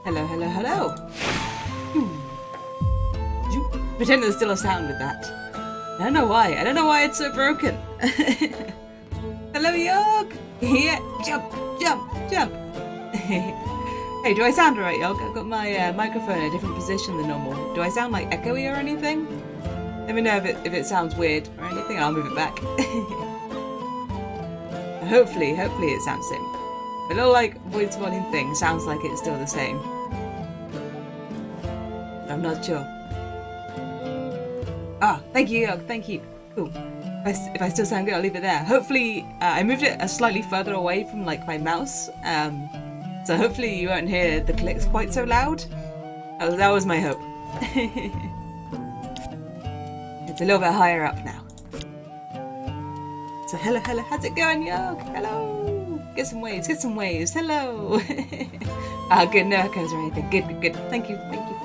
Hello, hello, hello. Pretend there's still a sound with that. I don't know why. I don't know why it's so broken. Hello, Yog. Yeah, jump, jump, jump. Hey, do I sound alright, Yog? I've got my microphone in a different position than normal. Do I sound like echoey or anything? Let me know if it sounds weird or anything, and I'll move it back. Hopefully it sounds the same. A little like voice volume thing sounds like it's still the same. I'm not sure. Ah, thank you, Yog, thank you. Cool. If I still sound good, I'll leave it there. Hopefully, I moved it slightly further away from like my mouse, so hopefully you won't hear the clicks quite so loud. That was my hope. It's a little bit higher up now. So hello, hello, how's it going, Yog? Hello. Get some waves, get some waves. Hello. Good, no echoes or anything. Good, good, good. Thank you, thank you.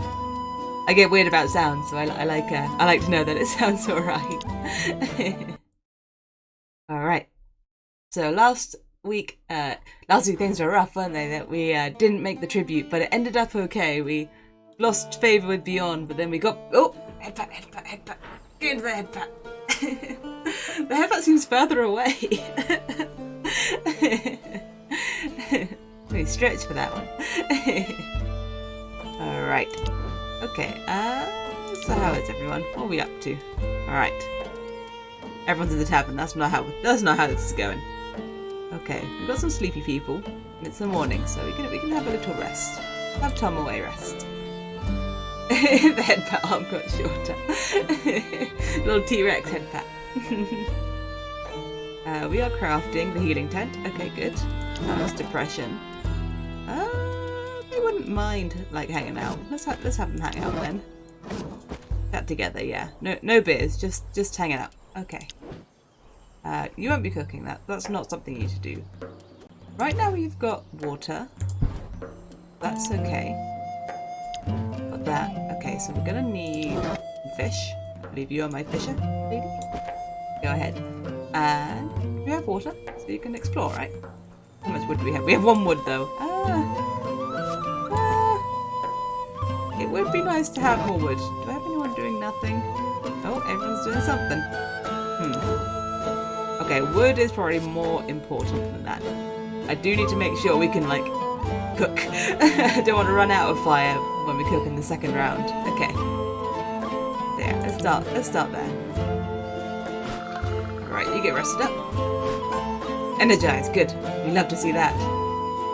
I get weird about sound, so I like to know that it sounds alright. Alright. So last week things were rough, weren't they? That we didn't make the tribute, but it ended up okay. We lost favour with Beyond, but then we got headbutt, headbutt, headbutt. Get into the headbutt. The headbutt seems further away. Let me stretch for that one. Alright. Okay, so how is everyone? What are we up to? Alright. Everyone's in the tavern, that's not how this is going. Okay, we've got some sleepy people, and it's the morning, so we can have a little rest. Have Tom away rest. The headbutt arm got shorter. Little T-Rex headbutt. We are crafting the healing tent. Okay, good. That's depression. They wouldn't mind like hanging out. Let's have them hang out then. Chat together, yeah. No beers, just hanging out. Okay. You won't be cooking that. That's not something you should do. Right now we've got water. That's okay. Got that. Okay, so we're gonna need fish. I believe you are my fisher, lady. Go ahead. And we have water, so you can explore, right? How much wood do we have? We have 1 wood though. It would be nice to have more wood. Do I have anyone doing nothing? Oh, everyone's doing something. Okay, wood is probably more important than that. I do need to make sure we can, like, cook. I don't want to run out of fire when we cook in the second round. Okay. So yeah, let's start there. Alright, you get rested up. Energized, good. We love to see that.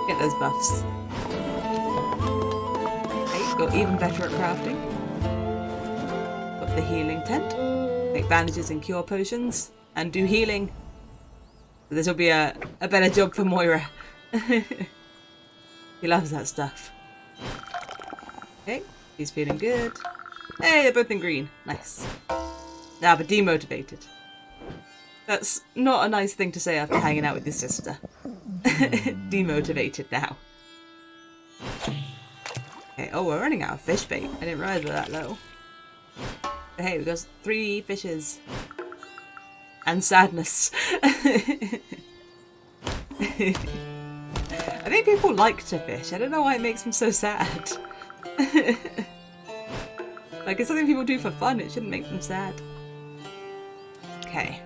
Get those buffs. Got even better at crafting. Got the healing tent. Make bandages and cure potions. And do healing. So this will be a better job for Moira. He loves that stuff. Okay, he's feeling good. Hey, they're both in green. Nice. Now, but demotivated. That's not a nice thing to say after hanging out with your sister. Demotivated now. Okay, oh, we're running out of fish bait. I didn't realise we were that low. But hey, we got 3 fishes. And sadness. I think people like to fish. I don't know why it makes them so sad. Like, it's something people do for fun. It shouldn't make them sad. Okay.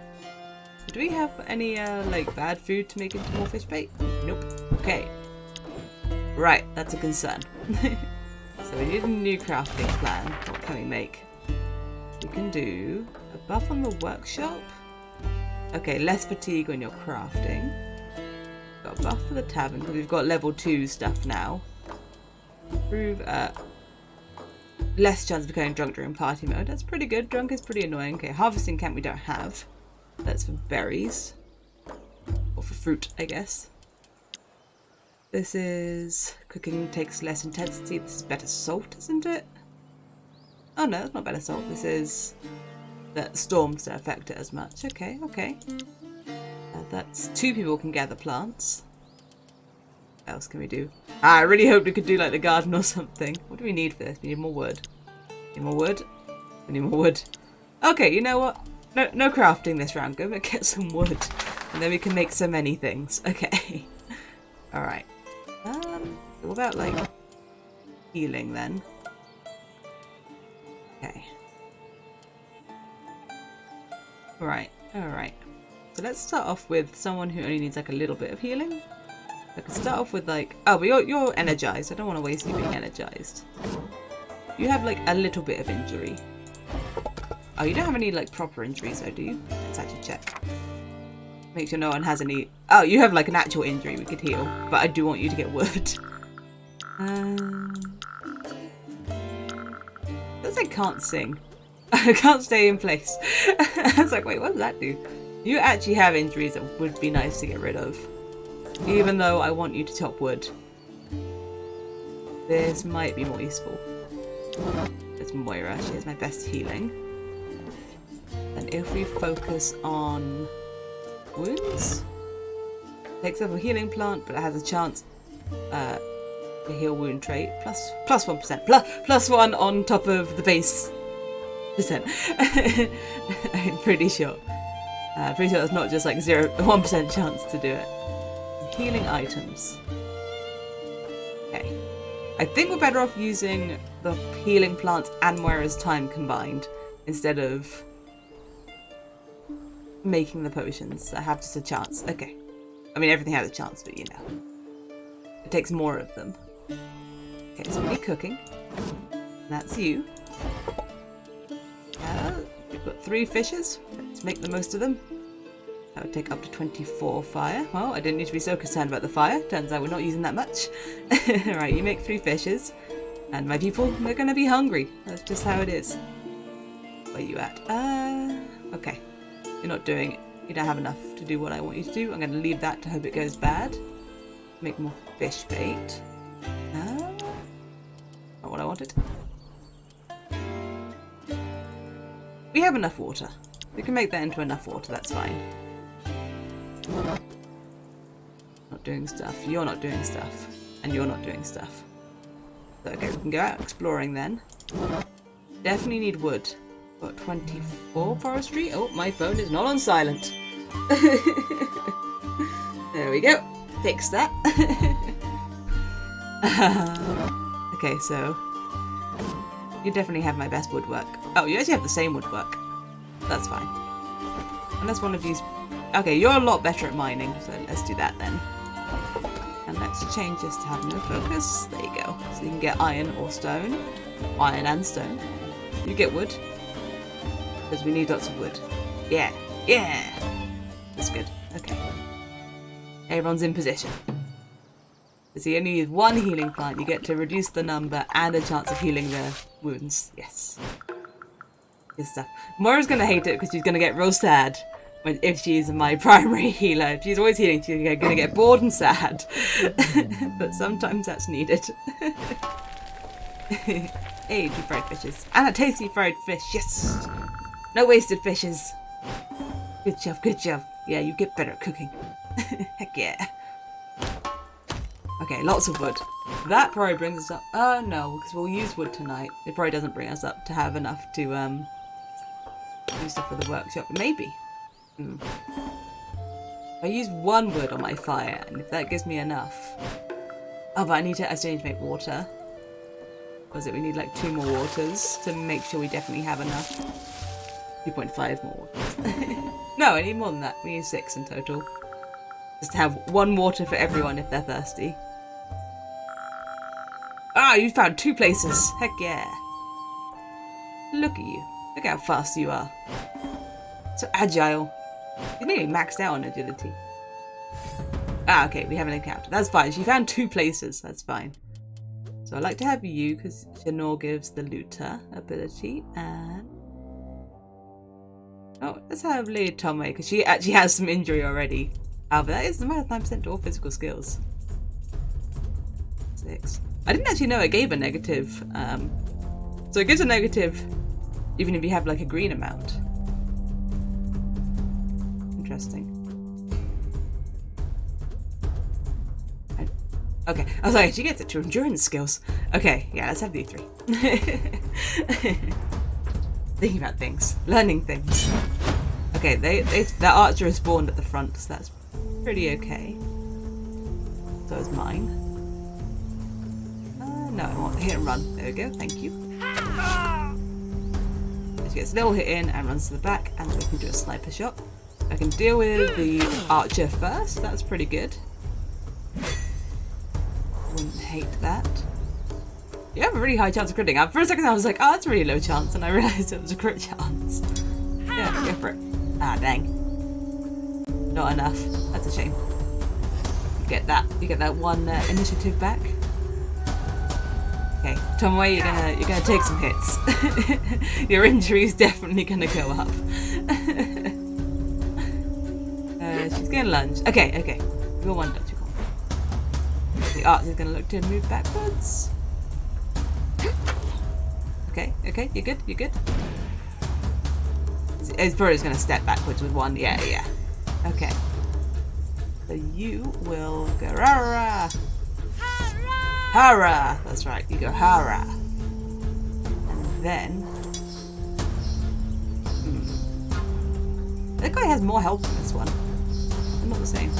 Do we have any, like, bad food to make into more fish bait? Nope. Okay. Right, that's a concern. So we need a new crafting plan. What can we make? We can do a buff on the workshop. Okay, less fatigue when you're crafting. Got a buff for the tavern because we've got level 2 stuff now. Improve less chance of becoming drunk during party mode. That's pretty good. Drunk is pretty annoying. Okay, harvesting camp we don't have. That's for berries. Or for fruit, I guess. This is cooking takes less intensity. This is better salt, isn't it? Oh no, it's not better salt. This is that storms don't affect it as much. Okay, okay. That's 2 people can gather plants. What else can we do? I really hoped we could do like the garden or something. What do we need for this? We need more wood. We need more wood. We need more wood. Okay, you know what? No crafting this round. Go and get some wood. And then we can make so many things. Okay. Alright. What about like healing then. Okay. Right, alright. So let's start off with someone who only needs like a little bit of healing. I could start off with like, oh, but you're energized. I don't want to waste you being energized. You have like a little bit of injury. Oh, you don't have any like proper injuries though, do you? Let's actually check. Make sure no one has any. Oh, you have like an actual injury we could heal, but I do want you to get wood. That's I can't sing. I can't stay in place. I was like, wait, what does that do? You actually have injuries that would be nice to get rid of. Even though I want you to chop wood. This might be more useful. It's Moira, she has my best healing. And if we focus on wounds, takes up a healing plant, but it has a chance to heal wound trait. Plus 1%. Plus 1 on top of the base percent. I'm pretty sure. Pretty sure that's not just like 1% chance to do it. Healing items. Okay. I think we're better off using the healing plants and Moira's time combined instead of making the potions that have just a chance. Okay. I mean, everything has a chance, but you know. It takes more of them. Okay, so we need cooking. That's you. We've got 3 fishes. Let's make the most of them. That would take up to 24 fire. Well, I didn't need to be so concerned about the fire. Turns out we're not using that much. Right, you make 3 fishes. And my people, they're going to be hungry. That's just how it is. Where are you at? Okay. You're not doing it. You don't have enough to do what I want you to do. I'm going to leave that to hope it goes bad. Make more fish bait. Not what I wanted. We have enough water. We can make that into enough water, that's fine. Not doing stuff. You're not doing stuff. And you're not doing stuff. So, okay, we can go out exploring then. Definitely need wood. Got 24 forestry. Oh, my phone is not on silent. There we go. Fix that. Okay, so you definitely have my best woodwork. Oh, you actually have the same woodwork. That's fine. Unless one of you's... Okay, you're a lot better at mining, so let's do that then. And let's change this to have no focus. There you go. So you can get iron or stone. Iron and stone. You get wood. Because we need lots of wood. Yeah. Yeah! That's good. Okay. Everyone's in position. So you only need 1 healing plant. You get to reduce the number and a chance of healing the wounds. Yes. Good stuff. Moira's going to hate it because she's going to get real sad if she's my primary healer. If she's always healing, she's going to get bored and sad. But sometimes that's needed. Hey, 2 fried fishes. And a tasty fried fish. Yes! No wasted fishes. Good job, good job. Yeah, you get better at cooking. Heck yeah. Okay, lots of wood. That probably brings us up... no, because we'll use wood tonight. It probably doesn't bring us up to have enough to do stuff for the workshop. Maybe. I use 1 wood on my fire, and if that gives me enough... Oh, but I still need to make water. Was it we need like 2 more waters to make sure we definitely have enough? 2.5 more waters. No, I need more than that. We need 6 in total. Just to have 1 water for everyone if they're thirsty. Ah, you found 2 places. Heck yeah. Look at you. Look how fast you are. So agile. You're nearly maxed out on agility. Ah, okay, we have an encounter. That's fine. She found 2 places. That's fine. So I like to have you because Shanor gives the looter ability. And... oh, let's have Lady Tome because she actually has some injury already. But that is the amount of 9% to all physical skills. 6. I didn't actually know it gave a negative. So it gives a negative even if you have like a green amount. Interesting. Okay, I was like, she gets it to endurance skills. Okay, yeah, let's have the 3. Thinking about things, learning things. Okay, their archer is spawned at the front, so that's pretty okay. So is mine. No, I want hit and run. There we go, thank you. She gets a little hit in and runs to the back, and then we can do a sniper shot. I can deal with the archer first, that's pretty good. Wouldn't hate that. You have a really high chance of critting. For a second I was like, oh, that's a really low chance, and I realised it was a crit chance. Yeah, go for it. Ah, dang. Not enough. That's a shame. You get that one initiative back. Okay, Tomoe, you're gonna take some hits. Your injury's definitely gonna go up. She's gonna lunge. Okay. You got one dodge. The archer's gonna look to move backwards. Okay, you're good. It's probably just gonna step backwards with one. Yeah. Okay. So you will go hara. Hara! That's right, you go hara. And then... That guy has more health than this one. They're not the same.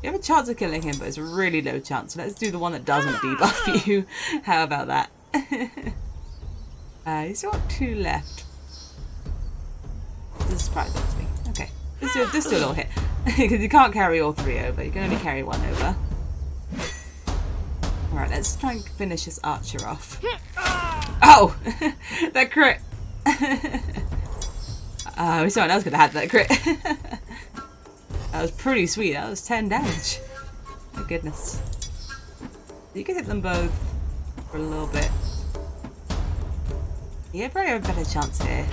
You have a chance of killing him, but it's a really low chance. So let's do the one that doesn't debuff you. How about that? You still got 2 left. This is surprising to me. Okay, let's do a little hit. Because you can't carry all 3 over. You can only carry 1 over. Alright, let's try and finish this archer off. Oh! That crit! I wish someone else could have had that crit. That was pretty sweet. That was 10 damage. My goodness. You can hit them both for a little bit. Yeah, probably have a better chance here.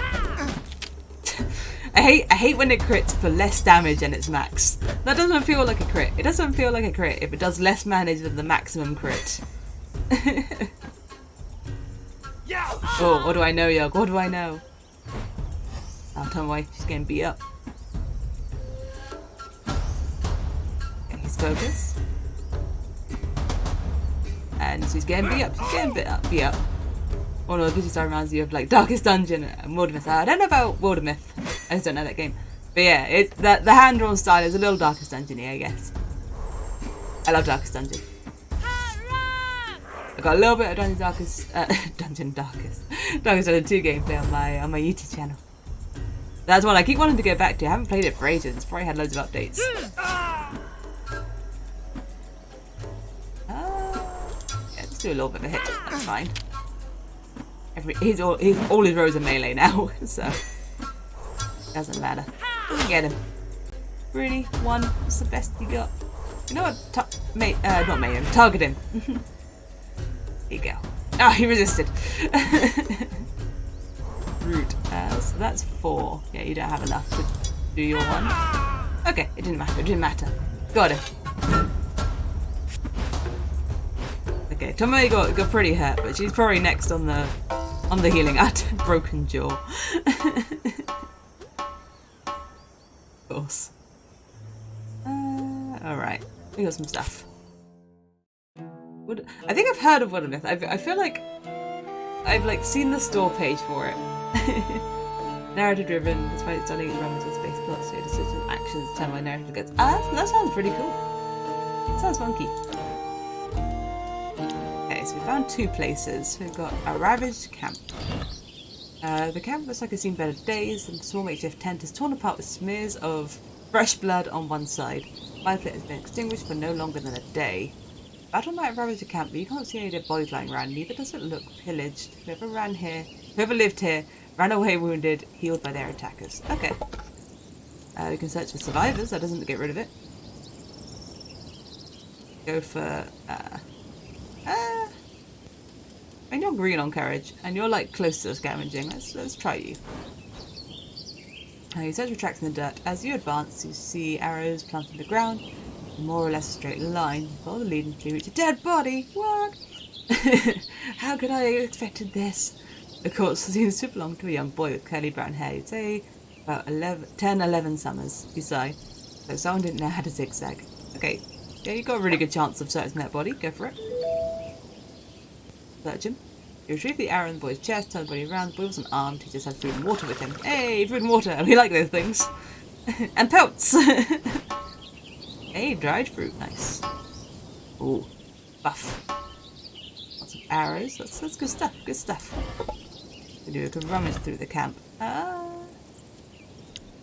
I hate when it crits for less damage than its max. That doesn't feel like a crit. It doesn't feel like a crit if it does less damage than the maximum crit. Oh, what do I know, Yog? What do I know? Oh, Tomoe, she's getting beat up. Okay, he's focused. And she's getting beat up. She's getting beat up. Oh no, the Visual Star reminds you of like Darkest Dungeon and Wildemyth. I don't know about Wildemyth. I just don't know that game. But yeah, the hand-drawn style is a little Darkest Dungeon-y, I guess. I love Darkest Dungeon. I got a little bit of Darkest Dungeon 2 gameplay on my YouTube channel. That's one I keep wanting to go back to. I haven't played it for ages. It's probably had loads of updates. Yeah, let's do a little bit of a hit. That's fine. All his rows are melee now, so doesn't matter. Get him. Really? 1? What's the best you got? You know what? Not Mayhem. Target him. Here you go. Oh, he resisted. Root. So that's 4. Yeah, you don't have enough to do your one. Okay, it didn't matter. Got him. Okay, Tomoe got pretty hurt, but she's probably next on the healing at broken jaw. Of course. Alright, we got some stuff. I think I've heard of Wildemyth. I feel like I've seen the store page for it. Narrative driven, despite studying environmental space plots, so decisions, actions, determine why narrative gets. That sounds pretty cool. Sounds funky. Okay, so we found 2 places. We've got a ravaged camp. The camp looks like it's seen better days. The small makeshift tent is torn apart with smears of fresh blood on one side. Fire pit has been extinguished for no longer than a day. Battle might have ravaged the camp, but you can't see any dead bodies lying around. Neither does it look pillaged. Whoever lived here, ran away wounded, healed by their attackers. Okay. We can search for survivors. That doesn't get rid of it. Go for I mean, you're green on courage, and you're like close to scavenging. Let's try you. You search for tracks in the dirt. As you advance, you see arrows planted in the ground, more or less a straight line. Follow the lead until you reach a dead body. What? How could I have expected this? The corpse seems to belong to a young boy with curly brown hair. You'd say about 10-11 summers. You sigh. So someone didn't know how to zigzag. Okay. Yeah, you got a really good chance of searching that body. Go for it. Search him. You retrieve the arrow in the boy's chest, turn the body around. The boy wasn't armed, he just had food and water with him. Hey, food and water! We like those things. And pelts! Hey, dried fruit, nice. Ooh, buff. arrows. That's good stuff. Good stuff. We can rummage through the camp.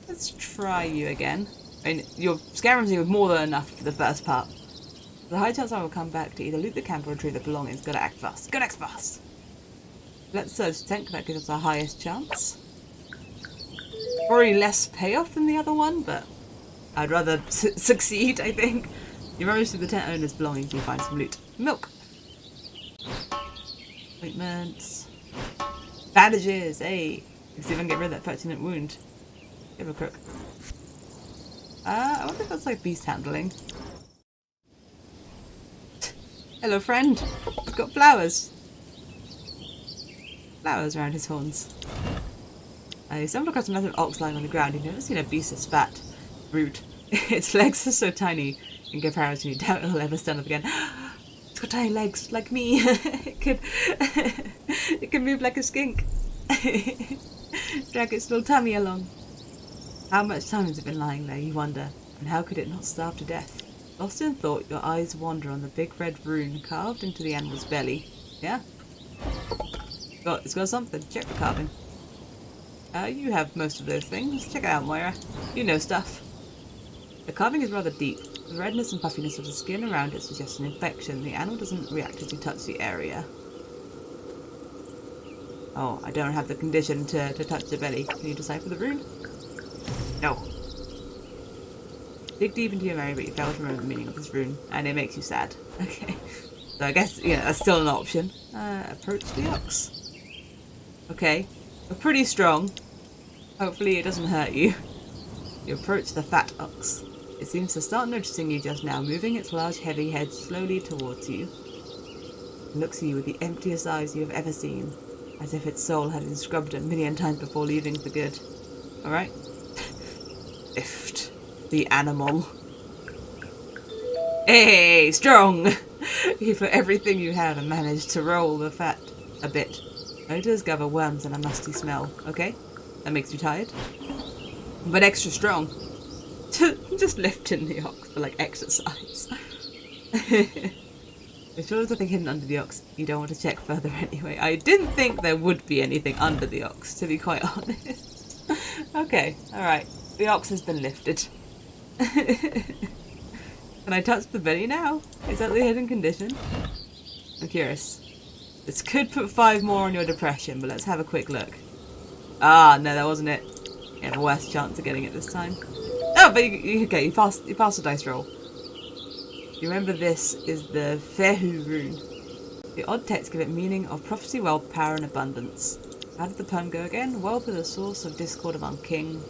Let's try you again. I mean, you're scavenging with more than enough for the first part. There's a high chance I will come back to either loot the camp or retrieve the belongings. Gotta act fast. Gotta act fast. Let's search the tent. That gives us our highest chance. Probably less payoff than the other one, but I'd rather succeed, I think. You rummage through the tent owner's belongings and you find some loot. Milk. Ointments. Bandages, hey. Let's see if I can get rid of that pertinent wound. Give a crook. I wonder if that's like beast handling. Hello, friend. I've got flowers. Flowers around his horns. I stumbled across a massive ox lying on the ground. You've never seen a beast as fat. Rude. Its legs are so tiny in comparison. You doubt it'll ever stand up again. It's got tiny legs, like me. It can move like a skink. Drag its little tummy along. How much time has it been lying there, you wonder? And how could it not starve to death? Lost in thought, your eyes wander on the big red rune carved into the animal's belly. Yeah? It's got something. Check the carving. You have most of those things. Check it out, Moira. You know stuff. The carving is rather deep. The redness and puffiness of the skin around it suggests an infection. The animal doesn't react as you touch the area. Oh, I don't have the condition to touch the belly. Can you decipher the rune? No. Dig deep into your memory, but you fail to remember the meaning of this rune, and it makes you sad. Okay. So I guess, yeah, that's still an option. Approach the ox. Okay. We're pretty strong. Hopefully it doesn't hurt you. You approach the fat ox. It seems to start noticing you just now, moving its large heavy head slowly towards you. It looks at you with the emptiest eyes you have ever seen, as if its soul had been scrubbed a million times before leaving for good. Alright? Lift the animal. Hey, strong! You put everything you have and managed to roll the fat a bit. Odors gather worms and a musty smell. Okay? That makes you tired? But extra strong. Just lifting the ox for like exercise. I'm sure there's nothing hidden under the ox. You don't want to check further anyway. I didn't think there would be anything under the ox, to be quite honest. Okay, alright. The ox has been lifted. Can I touch the belly now? Is that the hidden condition? I'm curious. This could put 5 more on your depression, but let's have a quick look. Ah, no, that wasn't it. You have a worse chance of getting it this time. Oh, but you passed the dice roll. You remember this is the Fehu rune. The odd text give it meaning of prophecy, wealth, power, and abundance. How did the poem go again? Wealth is a source of discord among kin.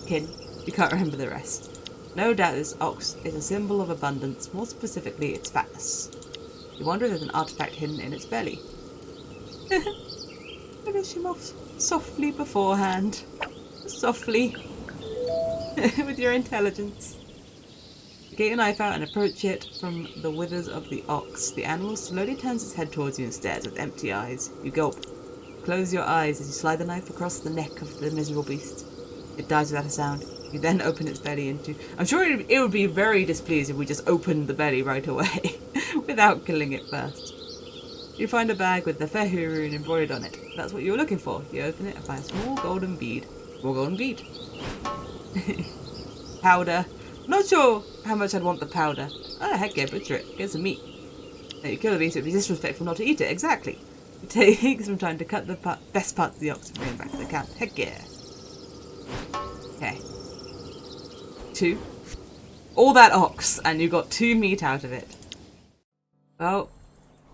You can't remember the rest. No doubt this ox is a symbol of abundance, more specifically its fatness. You wonder if there's an artifact hidden in its belly. Finish him off softly beforehand. Softly. With your intelligence. Get your knife out and approach it from the withers of the ox. The animal slowly turns its head towards you and stares with empty eyes. You gulp. Close your eyes as you slide the knife across the neck of the miserable beast. It dies without a sound. You then open its belly into... I'm sure it would be very displeased if we just opened the belly right away, without killing it first. You find a bag with the Fehu rune embroidered on it. That's what you were looking for. You open it and find a small golden bead. More golden bead. Powder. Not sure how much I'd want the powder. Oh, heck yeah, butcher it. Get some meat. Now, you kill the beast, it would be disrespectful not to eat it. Exactly. You take some time to cut the best parts of the ox and bring it back to the camp. Heck yeah. Okay. 2. All that ox, and you got 2 meat out of it. Well,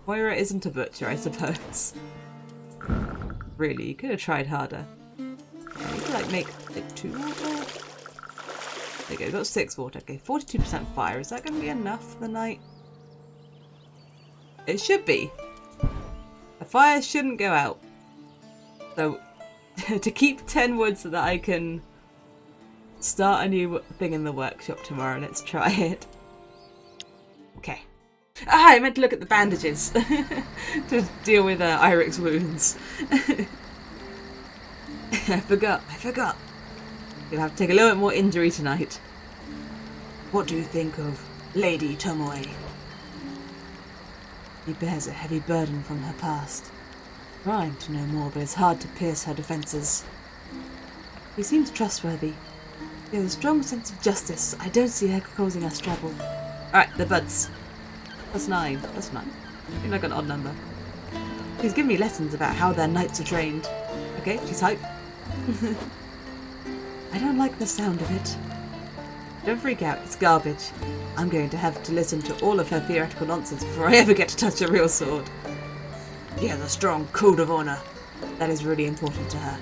Moira isn't a butcher, I suppose. Really, you could have tried harder. Yeah, you could like make 2 water. There you go, you got 6 water. Okay, 42% fire. Is that going to be enough for the night? It should be. The fire shouldn't go out. So, to keep 10 wood so that I can start a new thing in the workshop tomorrow. Let's try it. Okay. Ah, I meant to look at the bandages to deal with Irik's wounds. I forgot. You'll have to take a little bit more injury tonight. What do you think of Lady Tomoe? She bears a heavy burden from her past. Trying to know more, but it's hard to pierce her defenses. She seems trustworthy. She has a strong sense of justice. I don't see her causing us trouble. Alright, the buds. That's 9. That's 9. Seems like an odd number. She's given me lessons about how their knights are trained. Okay, she's hype. I don't like the sound of it. Don't freak out, it's garbage. I'm going to have to listen to all of her theoretical nonsense before I ever get to touch a real sword. She has a strong code of honor. That is really important to her.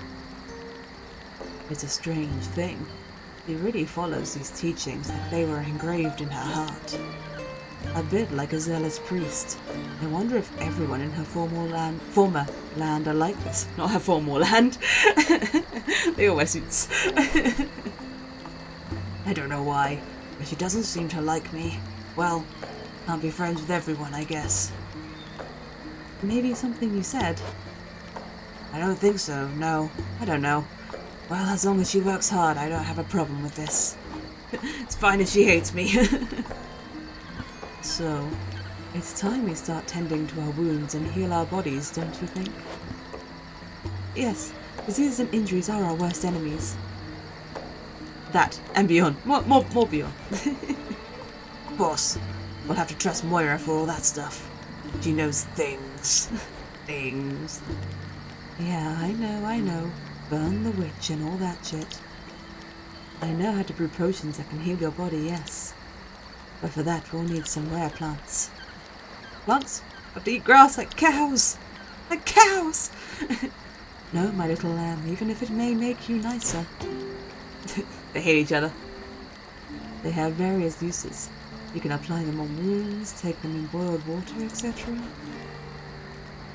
It's a strange thing. She really follows these teachings like they were engraved in her heart. A bit like a zealous priest. I wonder if everyone in her former land are like this. Not her former land. They all wear suits. I don't know why, but she doesn't seem to like me. Well, can't be friends with everyone, I guess. Maybe something you said? I don't think so, no. I don't know. Well, as long as she works hard, I don't have a problem with this. It's fine if she hates me. So, it's time we start tending to our wounds and heal our bodies, don't you think? Yes, diseases and injuries are our worst enemies. That, and beyond. More beyond. Of course, we'll have to trust Moira for all that stuff. She knows things. Things. Yeah, I know. Burn the witch and all that shit. I know how to brew potions that can heal your body, yes. But for that, we'll need some rare plants. Plants? Have to eat grass like cows! Like cows! No, my little lamb, even if it may make you nicer. They hate each other. They have various uses. You can apply them on wounds, take them in boiled water, etc.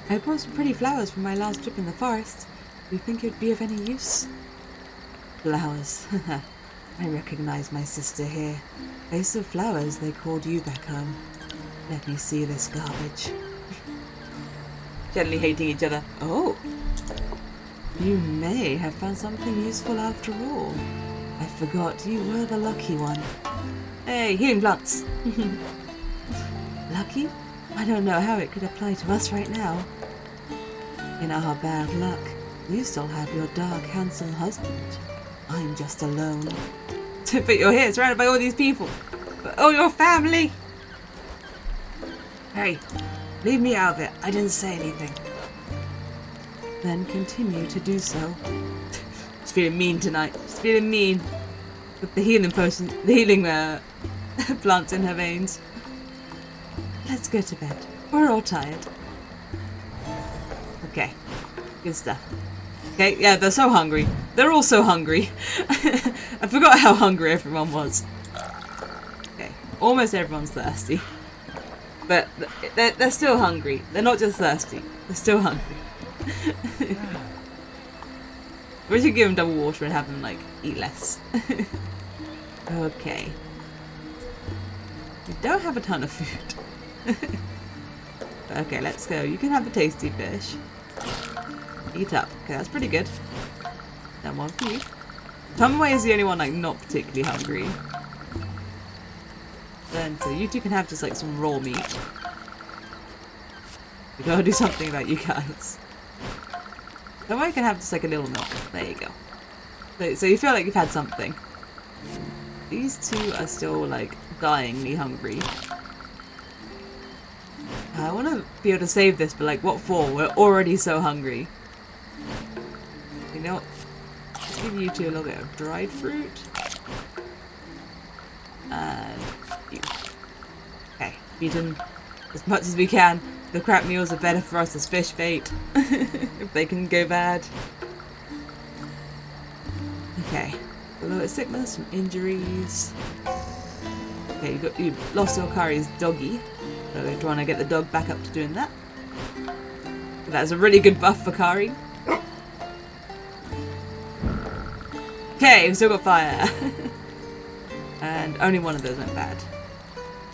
I brought some pretty flowers from my last trip in the forest. Do you think it would be of any use? Flowers. I recognize my sister here. Vase of flowers, they called you back home. Let me see this garbage. Gently hating each other. Oh! You may have found something useful after all. I forgot you were the lucky one. Hey, healing plants! Lucky? I don't know how it could apply to us right now. In our bad luck, you still have your dark, handsome husband. I'm just alone. But you're here, surrounded by all these people. Oh, your family! Hey, leave me out of it. I didn't say anything. Then continue to do so. She's feeling mean tonight. She's feeling mean. With the healing potion, the healing plants in her veins. Let's go to bed. We're all tired. Okay, good stuff. Okay, yeah, they're so hungry. They're all so hungry. I forgot how hungry everyone was. Okay, almost everyone's thirsty. But they're still hungry. They're not just thirsty. They're still hungry. We should give them double water and have them, like, eat less. Okay. We don't have a ton of food. Okay, let's go. You can have the tasty fish. Eat up. Okay, that's pretty good. Then one for you. Tomway is the only one, like, not particularly hungry. Then, so you two can have just, like, some raw meat. We gotta do something about you guys. Tomway can have just, like, a little milk. There you go. So you feel like you've had something. These two are still, like, dyingly hungry. I want to be able to save this, but, like, what for? We're already so hungry. You know what? Let's give you two a little bit of dried fruit. And you. Okay, feed them as much as we can. The crap meals are better for us as fish bait. If they can go bad. Okay. A little bit of sickness, some injuries. Okay, you lost your Kari's doggy. So we want to get the dog back up to doing that. That's a really good buff for Kari. Okay, we've still got fire. And only one of those went bad.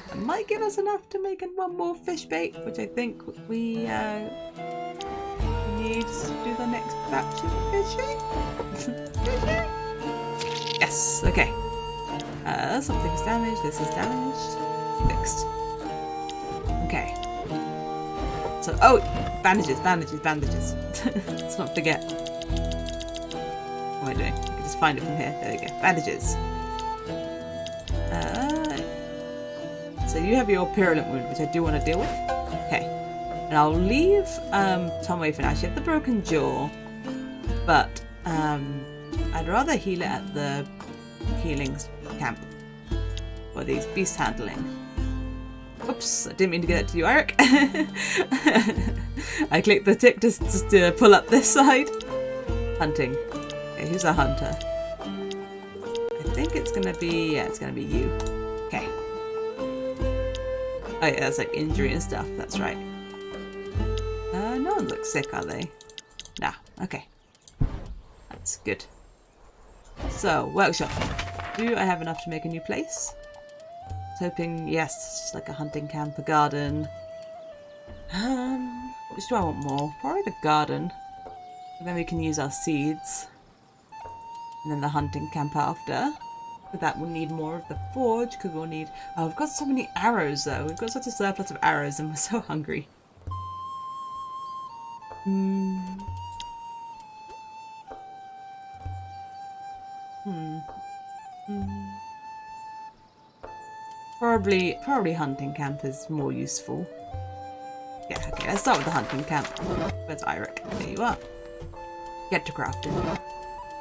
That might give us enough to make one more fish bait, which I think we need to do the next batch of fishing. Yes, okay. Something's damaged, this is damaged. Fixed. Okay. So, oh, bandages, bandages, bandages. Let's not forget. What am I doing? I can just find it from here. There we go. Bandages. So you have your purulent wound, which I do want to deal with. Okay. And I'll leave Tom away for now. She had the broken jaw. But I'd rather heal it at the healing camp. For these beast handling. Oops, I didn't mean to get that to you, Eric. I clicked the tick just to pull up this side. Hunting. Okay, who's a hunter? I think it's gonna be, yeah, it's gonna be you. Okay. Oh yeah, that's like injury and stuff, that's right. No one looks sick, are they? Nah, okay. That's good. So, workshop. Do I have enough to make a new place? Hoping, yes, just like a hunting camp, a garden. Which do I want more? Probably the garden. And then we can use our seeds. And then the hunting camp after. But that will need more of the forge, because we'll need... Oh, we've got so many arrows, though. We've got such a surplus of arrows, and we're so hungry. Probably hunting camp is more useful. Yeah, okay, let's start with the hunting camp. Where's Eirik? There you are. Get to crafting.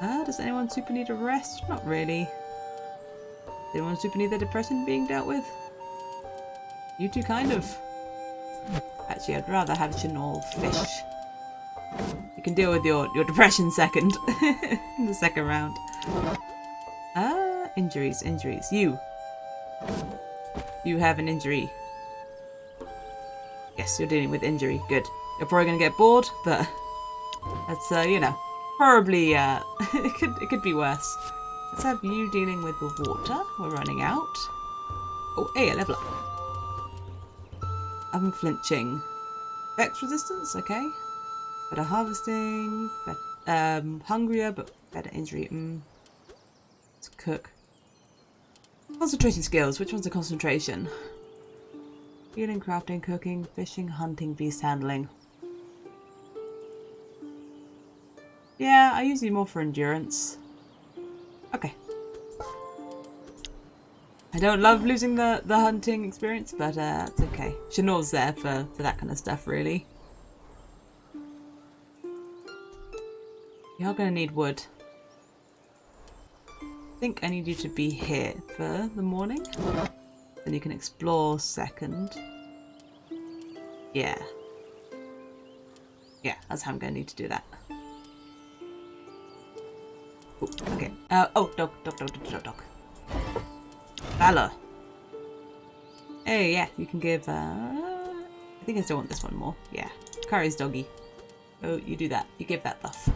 Does anyone super need a rest? Not really. Does anyone super need their depression being dealt with? You two kind of. Actually, I'd rather have Chinol fish. You can deal with your depression second. In the second round. Injuries. You have an injury. Yes, you're dealing with injury. Good. You're probably going to get bored, but that's, you know, probably, it could be worse. Let's have you dealing with the water. We're running out. Oh, hey, a level up. Unflinching. Vex resistance, okay. Better harvesting. Hungrier, but better injury. Let's cook. Concentration skills. Which one's a concentration? Healing, crafting, cooking, fishing, hunting, beast handling. Yeah, I use you more for endurance. Okay. I don't love losing the hunting experience, but it's okay. Chanel's there for that kind of stuff, really. You're gonna need wood. I think I need you to be here for the morning. Then you can explore second. Yeah. Yeah, that's how I'm going to need to do that. Ooh, okay. Oh, dog. Valor. Hey, yeah, you can give, I think I still want this one more. Yeah. Curry's doggy. Oh, you do that. You give that buff.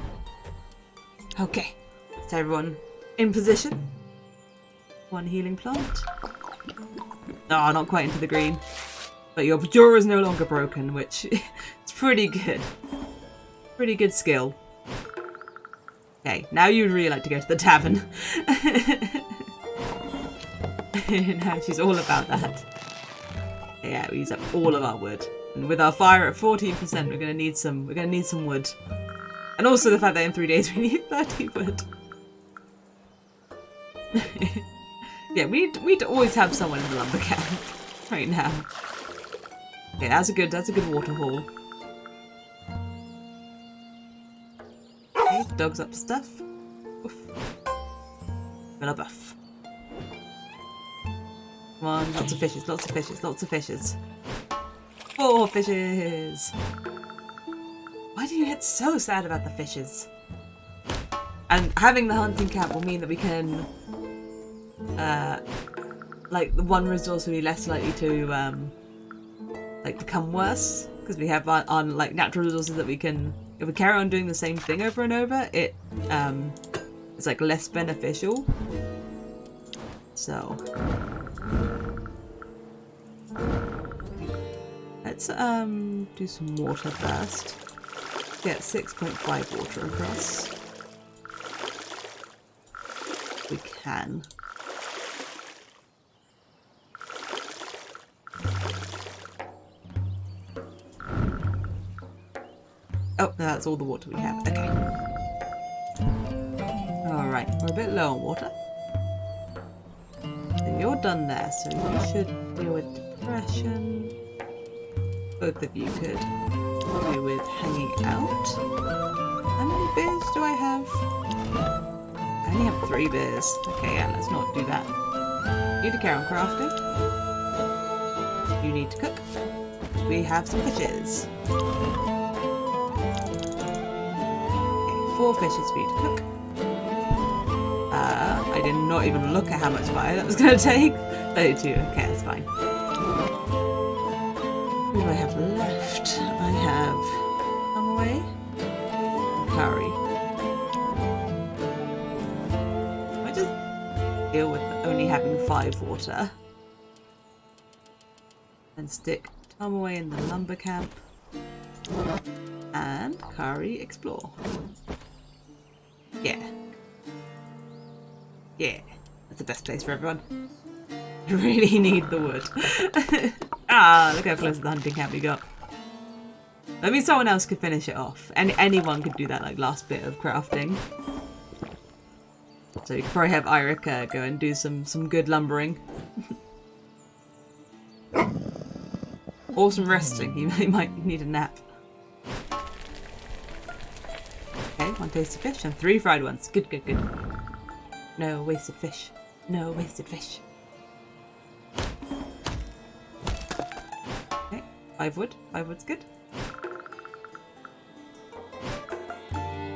Okay. Is everyone in position? One healing plant. Oh, not quite into the green. But your jaw is no longer broken, which is pretty good. Pretty good skill. Okay, now you'd really like to go to the tavern. Now she's all about that. Yeah, we use up all of our wood. And with our fire at 14%, we're gonna need some wood. And also the fact that in 3 days we need 30 wood. Yeah, we'd always have someone in the lumber camp right now. Okay, that's a good water haul. Okay, dog's up stuff. Oof. Fill a buff. Come on, lots of fishes. 4 fishes! Why do you get so sad about the fishes? And having the hunting camp will mean that we can like the one resource will be less likely to like become worse, because we have on like natural resources that we can, if we carry on doing the same thing over and over, it's like less beneficial. So let's do some water first. Get 6.5 water across. We can. Oh, that's all the water we have. Okay. Alright, we're a bit low on water. So you're done there, so you should deal with depression. Both of you could deal with hanging out. How many beers do I have? I only have 3 beers. Okay, yeah, let's not do that. You need to carry on crafting. You need to cook. We have some fishes. Okay, 4 fishes for you to cook. I did not even look at how much fire that was going to take. 32. Okay, that's fine. What do I have left? I have some away. Curry. I just deal with only having 5 water. And stick Tom away in the lumber camp. And curry explore. Yeah. Yeah. That's the best place for everyone. I really need the wood. Ah, look how close to the hunting camp we got. I mean, someone else could finish it off. Anyone could do that, like, last bit of crafting. So you could probably have Irika go and do some good lumbering. Or some resting. He might need a nap. Okay, 1 tasty fish and 3 fried ones. Good, good, good. No wasted fish. No wasted fish. Okay, 5 wood. 5 wood's good.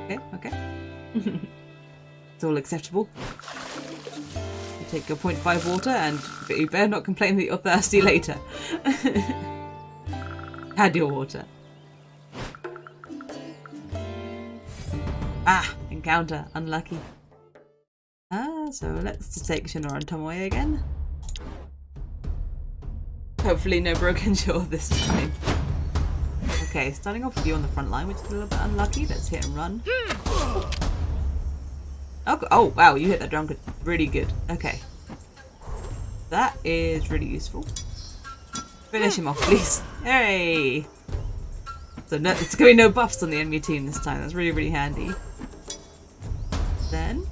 Okay, okay. It's all acceptable. You take your 0.5 water and you better not complain that you're thirsty later. Had your water. Ah, encounter. Unlucky. So let's just take Shinra and Tomoe again. Hopefully no broken jaw this time. Okay, starting off with you on the front line, which is a little bit unlucky. Let's hit and run. Oh, wow, you hit that drum really good. Okay. That is really useful. Finish him off, please. Hey! So no, it's going to be no buffs on the enemy team this time. That's really, really handy. Then,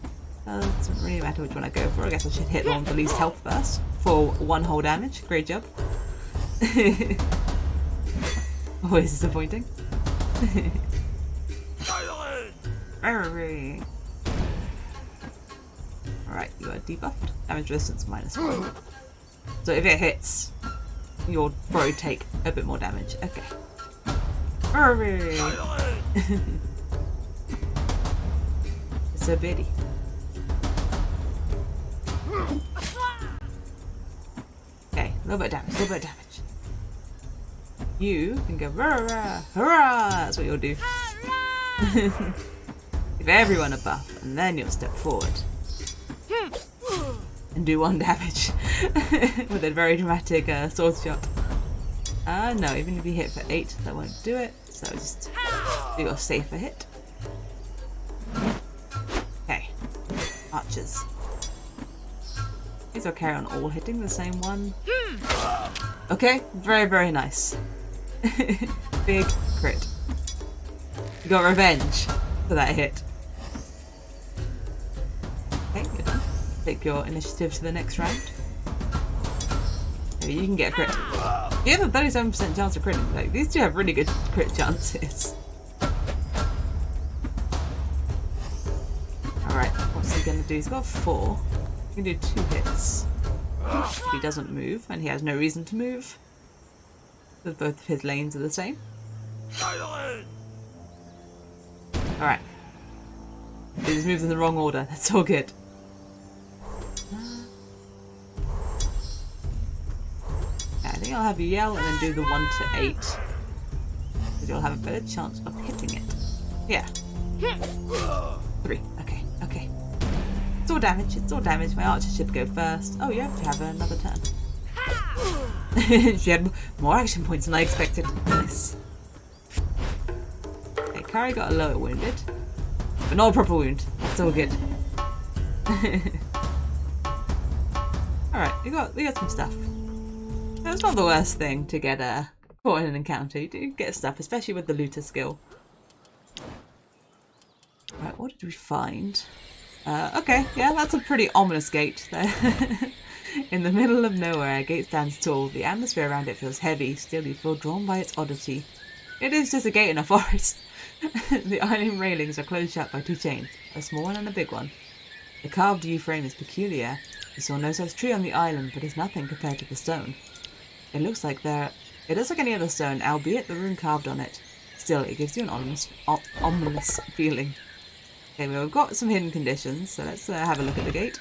doesn't really matter which one I go for. I guess I should hit the one with the least health first. For 1 whole damage. Great job. Always disappointing. Alright, you are debuffed. Damage resistance -1. So if it hits, you'll probably take a bit more damage. Okay. It's a biddy. Okay, a little bit of damage, a little bit of damage. You can go hurrah, hurrah! That's what you'll do. Give everyone a buff, and then you'll step forward. And do 1 damage. With a very dramatic sword shot. No, even if you hit for 8, that won't do it. So just do a safer hit. Okay. Archers. These will carry on all hitting the same one. Okay, very, very nice. Big crit. You got revenge for that hit. Okay, you're done. Take your initiative to the next round. Maybe you can get a crit. You have a 37% chance of critting. Like, these two have really good crit chances. Alright, what's he gonna do? He's got 4. He can do 2 hits. If he doesn't move, and he has no reason to move. Because both of his lanes are the same. Alright. He just moves in the wrong order. That's all good. I think I'll have you yell and then do the 1 to 8. Because you'll have a better chance of hitting it. Yeah. 3. Okay, okay. It's all damage, it's all damage. My archer should go first. Oh, you have to have another turn. She had more action points than I expected. Nice. Okay, Kari got a lower wounded. But not a proper wound. That's all good. Alright, we got some stuff. It's not the worst thing to get caught in an encounter. You do get stuff, especially with the looter skill. what did we find? Okay, yeah, that's a pretty ominous gate there. In the middle of nowhere, a gate stands tall. The atmosphere around it feels heavy. Still, you feel drawn by its oddity. It is just a gate in a forest. The iron railings are closed shut by 2 chains, a small one and a big one. The carved yew frame is peculiar. You saw no such tree on the island, but it's nothing compared to the stone. It looks like any other stone, albeit the rune carved on it. Still, it gives you an ominous feeling. Okay, well, we've got some hidden conditions, so let's have a look at the gate.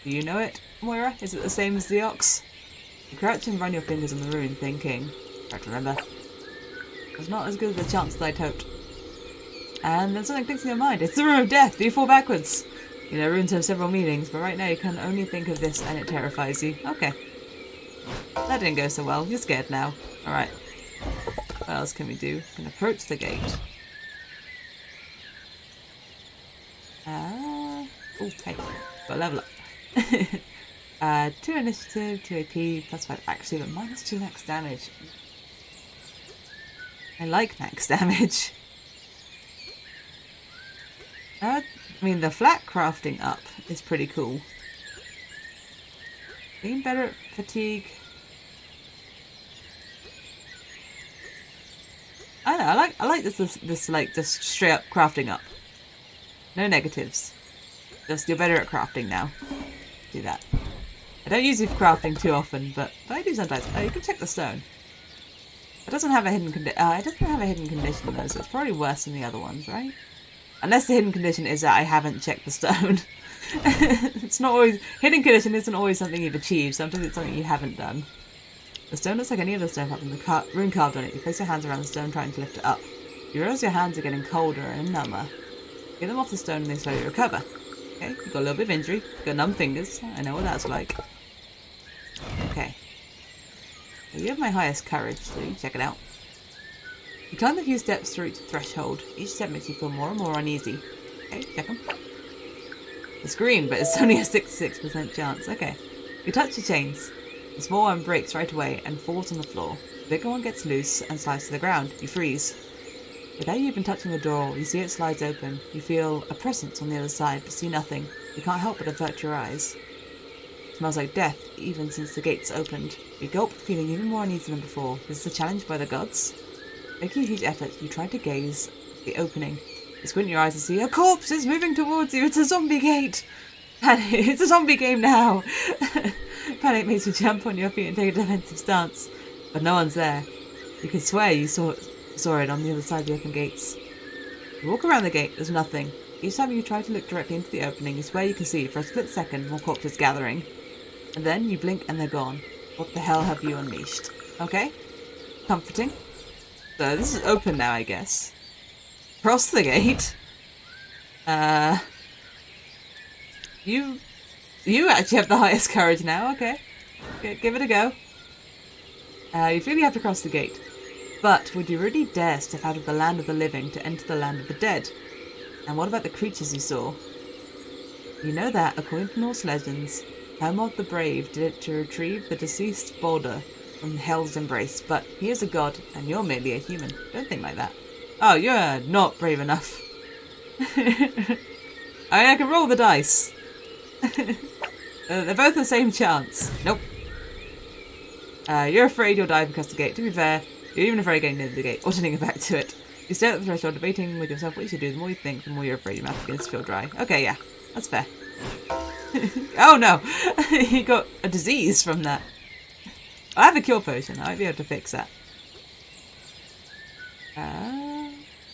Do you know it, Moira? Is it the same as the ox? You crouch and run your fingers on the rune, thinking, try to remember. It's not as good as the chance as I'd hoped. And then something clicks in your mind. It's the rune of death. Do you fall backwards? You know, runes have several meanings, but right now you can only think of this and it terrifies you. Okay. That didn't go so well. You're scared now. Alright. What else can we do? We can approach the gate. Oh, hey. Got a level up. 2 initiative, 2 AP, plus 5 actually, but minus 2 max damage. I like max damage. I mean, the flat crafting up is pretty cool. Being better at fatigue. I don't know, I like this like just straight up crafting up. No negatives. Just you're better at crafting now. Do that. I don't use it for crafting too often, but I do sometimes. Oh, you can check the stone. It doesn't have a hidden condition though, so it's probably worse than the other ones, right? Unless the hidden condition is that I haven't checked the stone. It's not always hidden condition isn't always something you've achieved. Sometimes it's something you haven't done. The stone looks like any other stone apart from the rune carved on it. You place your hands around the stone trying to lift it up. You realise your hands are getting colder and number. Get them off the stone and they slowly recover. Okay, you've got a little bit of injury. You've got numb fingers. I know what that's like. Okay. You have my highest courage, so you check it out. You climb a few steps through its threshold. Each step makes you feel more and more uneasy. Okay, check them. It's green, but it's only a 66% chance. Okay. You touch the chains. The small one breaks right away and falls on the floor. The bigger one gets loose and slides to the ground. You freeze. Without you even touching the door, you see it slides open. You feel a presence on the other side, but see nothing. You can't help but avert your eyes. It smells like death, even since the gates opened. You gulp, feeling even more uneasy than before. This is a challenge by the gods? Making a huge effort, you try to gaze at the opening. You squint your eyes and see a corpse is moving towards you. It's a zombie gate. Panic. It's a zombie game now. Panic makes you jump on your feet and take a defensive stance. But no one's there. You can swear you saw it on the other side of the open gates. You walk around the gate, there's nothing. Each time you try to look directly into the opening, you swear you can see, for a split second, more corpses gathering. And then you blink and they're gone. What the hell have you unleashed? Okay? Comforting. So this is open now, I guess. Cross the gate. You actually have the highest courage now, okay. Give it a go. You feel you have to cross the gate. But would you really dare step out of the land of the living to enter the land of the dead? And what about the creatures you saw? You know that, according to Norse legends, Hermod the Brave did it to retrieve the deceased Balder from Hell's embrace, but he is a god, and you're merely a human. Don't think like that. Oh, you're not brave enough. I can roll the dice. They're both the same chance. Nope. You're afraid you'll die across the gate. To be fair, you're even afraid getting near the gate, or turning back to it. You stare at the threshold, debating with yourself what you should do. The more you think, the more you're afraid your mouth begins to feel dry. Okay, yeah. That's fair. Oh no! He got a disease from that. I have a cure potion. I might be able to fix that.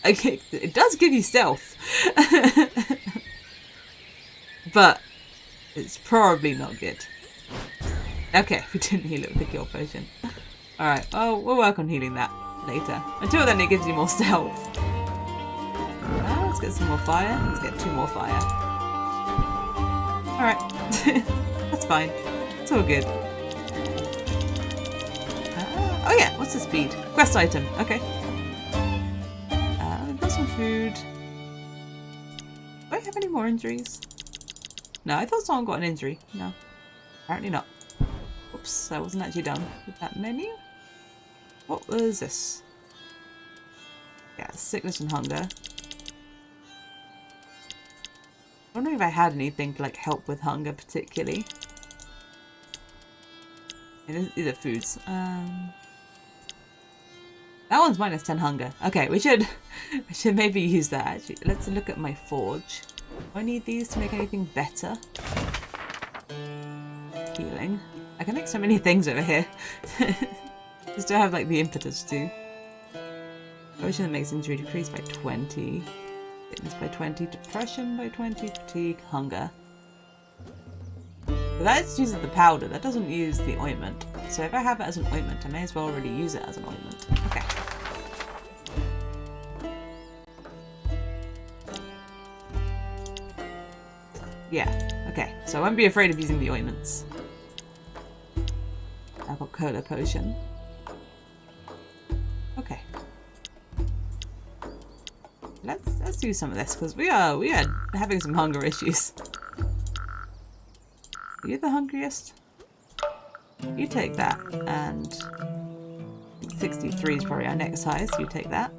It does give you stealth. But it's probably not good. Okay, we didn't heal it with the cure potion. Alright, well, we'll work on healing that later. Until then, it gives you more stealth. Let's get some more fire. Let's get 2 more fire. Alright. That's fine. It's all good. Oh yeah, what's the speed? Quest item. Okay. We've got some food. Do I have any more injuries? No, I thought someone got an injury. No. Apparently not. Oops, I wasn't actually done with that menu. What was this? Yeah, sickness and hunger. wondering if I had anything to like help with hunger particularly. These are foods. That one's minus 10 hunger. Okay, we should maybe use that actually. Let's look at my forge. Do I need these to make anything better? Healing. I can make so many things over here. Just don't have like the impetus to. Potion that makes injury decrease by 20. Fitness by 20. Depression by 20. Fatigue. Hunger. But that uses the powder. That doesn't use the ointment. So if I have it as an ointment, I may as well already use it as an ointment. Okay. Yeah. Okay. So I won't be afraid of using the ointments. I've got cola potion. Okay. Let's do some of this because we are having some hunger issues. Are you the hungriest? You take that, and 63 is probably our next highest. You take that.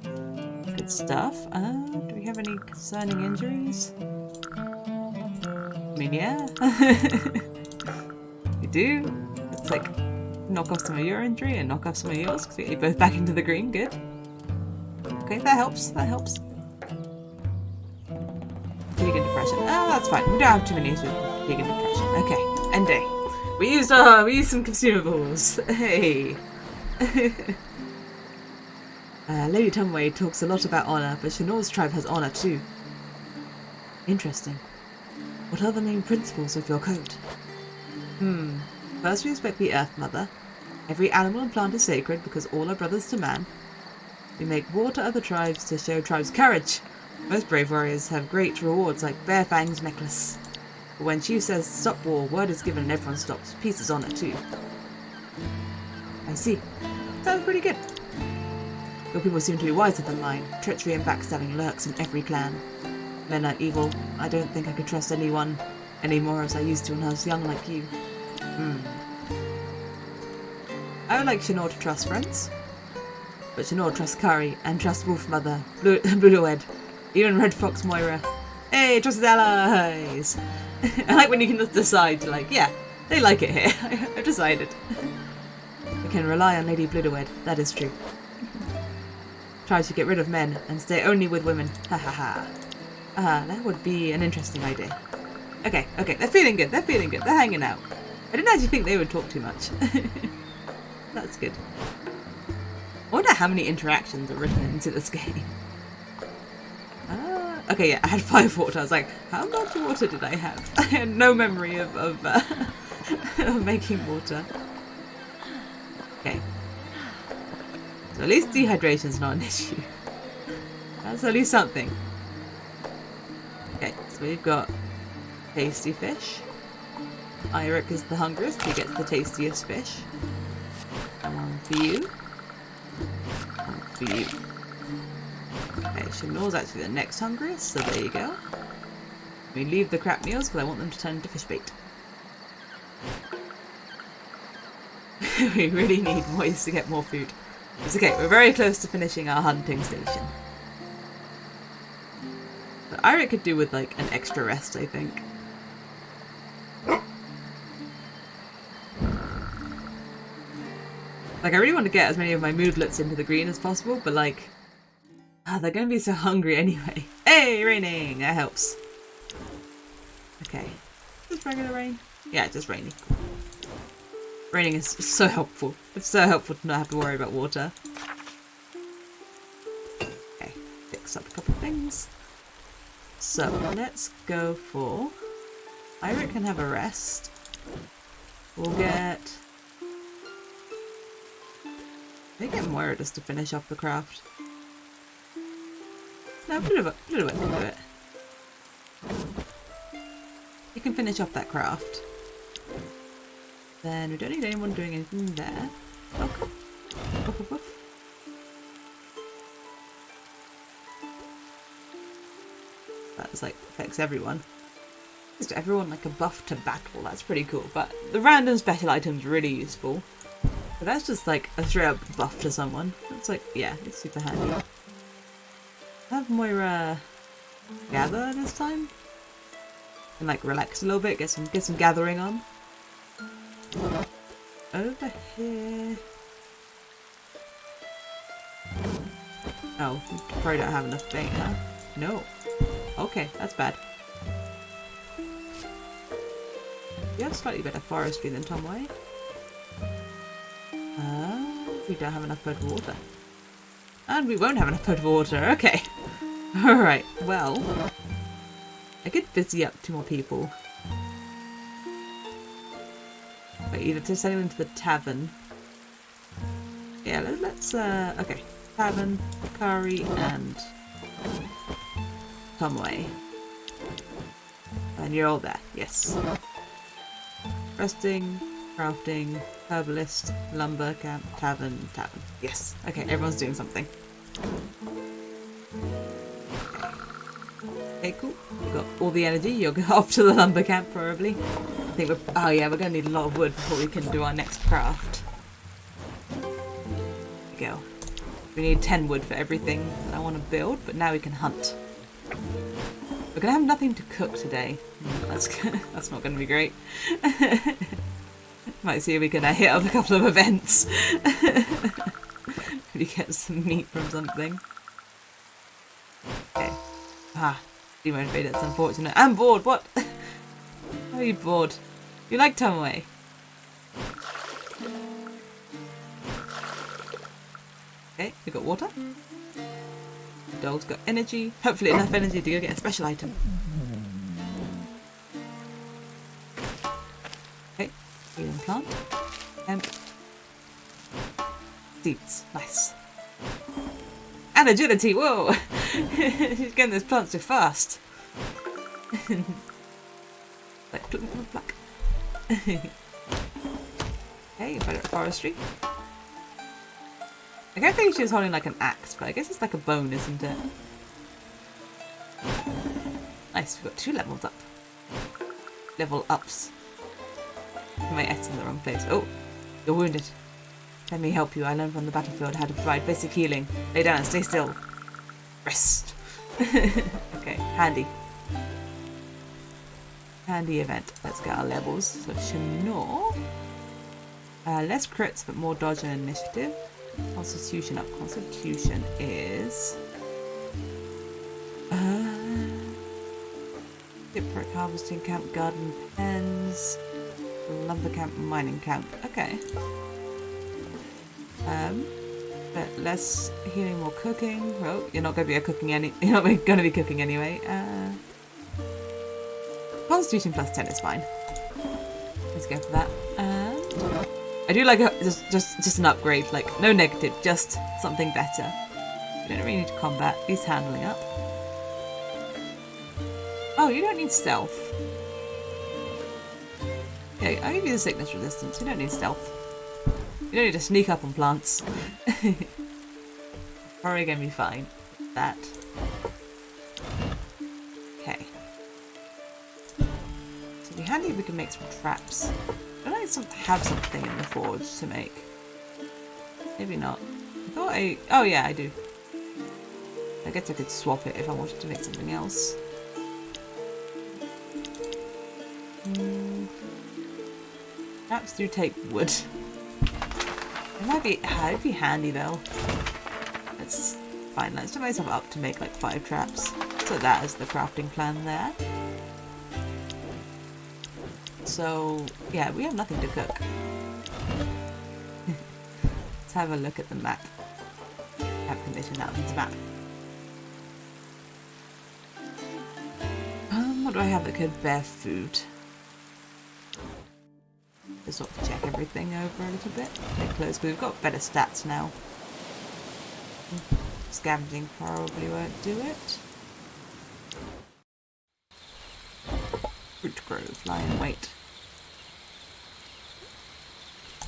Good stuff. Do we have any concerning injuries? I mean, yeah. We do. Let's like knock off some of your injury and knock off some of yours because we get you both back into the green. Good. Okay, that helps. That helps. Fatigue and depression. Oh, that's fine. We don't have too many issues with fatigue and depression. Okay, end day. We used some consumables. Hey. Lady Tumway talks a lot about honor, but Shanor's tribe has honor too. Interesting. What are the main principles of your code? First we respect the Earth Mother. Every animal and plant is sacred because all are brothers to man. We make war to other tribes to show tribes' courage. Most brave warriors have great rewards like Bear Fang's necklace. But when Chief says stop war, word is given and everyone stops. Peace is honor too. I see. Sounds pretty good. Your people seem to be wiser than mine. Treachery and backstabbing lurks in every clan. Men are evil. I don't think I could trust anyone anymore as I used to when I was young like you. I would like Shanor to trust friends. But Shanor trusts Kari and trusts Wolf Mother, Bluewood, even Red Fox Moira. Hey, trust his allies! I like when you can just decide to like, yeah, they like it here. I've decided. We can rely on Lady Bluewood, that is true. Try to get rid of men and stay only with women. Ha ha ha. That would be an interesting idea. Okay, they're feeling good, they're hanging out. I didn't actually think they would talk too much. That's good. I wonder how many interactions are written into this game. Okay, yeah, I had 5 water. I was like, how much water did I have? I had no memory of of making water. Okay. So at least dehydration's not an issue. That's at least something. Okay, so we've got tasty fish. Eirik is the hungriest. He gets the tastiest fish. For you. For you. Okay, Shanor's actually the next hungriest, so there you go. We leave the crap meals because I want them to turn into fish bait. We really need ways to get more food. It's okay, we're very close to finishing our hunting station. But Eirik could do with like an extra rest, I think. Like, I really want to get as many of my moodlets into the green as possible, but like, they're going to be so hungry anyway. Hey, raining! That helps. Okay. Just regular rain? Yeah, just raining. Raining is so helpful. It's so helpful to not have to worry about water. Okay, fix up a couple of things. So, let's go for... Eirik can have a rest. We'll get... They get Moira just to finish off the craft. No, Bluewood can do it. You can finish off that craft. Then we don't need anyone doing anything there. Oh, woof, woof, woof. That's like affects everyone. Just everyone like a buff to battle. That's pretty cool. But the random special items are really useful. But that's just like a straight up buff to someone. It's like, yeah, it's super handy. Have Moira gather this time? And like relax a little bit, get some gathering on. Over here. Oh, you probably don't have enough bait, huh? No. Okay, that's bad. You have slightly better forestry than Tomway. We don't have enough potable water. And we won't have enough potable water, okay. Alright, well. I could busy up 2 more people. But either to send them into the tavern. Yeah, let's okay. Tavern, Kari, and Tomway. And you're all there, yes. Resting, crafting, herbalist, lumber camp, tavern. Yes. Okay, everyone's doing something. Okay, cool. We've got all the energy. You'll go off to the lumber camp probably. I think oh yeah, we're gonna need a lot of wood before we can do our next craft. There we go. We need 10 wood for everything that I want to build, but now we can hunt. We're gonna have nothing to cook today. That's not gonna be great. Might see if we can hit up a couple of events. Maybe get some meat from something. Okay. Demotivated, that's unfortunate. I'm bored, what? How are you bored? You like Tomway? Okay, we got water. The dog's got energy. Hopefully enough energy to go get a special item. Okay, healing plant. Seeds, nice. And agility, whoa! She's getting those plants too fast. Like, pluck. Okay, better at forestry. I guess she was holding like an axe, but I guess it's like a bone, isn't it? Nice, we've got 2 levels up. Level ups. My S in the wrong place. Oh, you're wounded. Let me help you. I learned from the battlefield how to provide basic healing. Lay down and stay still. Rest. Okay, handy. Handy event. Let's get our levels. So Shanor. Less crits but more dodge and initiative. Constitution up. Constitution is... Shipwreck harvesting camp, garden pens, lumber camp, mining camp. Okay. But less healing, more cooking. Well, you're not going to be cooking You're not going to be cooking anyway. Constitution plus 10 is fine. Let's go for that. And I do like just an upgrade, like no negative, just something better. You don't really need to combat. He's handling up. Oh, you don't need stealth. Okay, I'll give you the sickness resistance. You don't need stealth. You don't need to sneak up on plants. Probably gonna be fine. That. Okay. So it'd be handy if we can make some traps. Don't I have something in the forge to make? Maybe not. I thought oh yeah, I do. I guess I could swap it if I wanted to make something else. Traps do take wood. It might be, it'd be handy though. It's fine. Let's set myself up to make like 5 traps. So that is the crafting plan there. So yeah, we have nothing to cook. Let's have a look at the map. Map condition. That one's a map. What do I have that could bear food? Just sort of check everything over a little bit. Get close, because we've got better stats now. Scavenging probably won't do it. Fruit grove, lie in wait.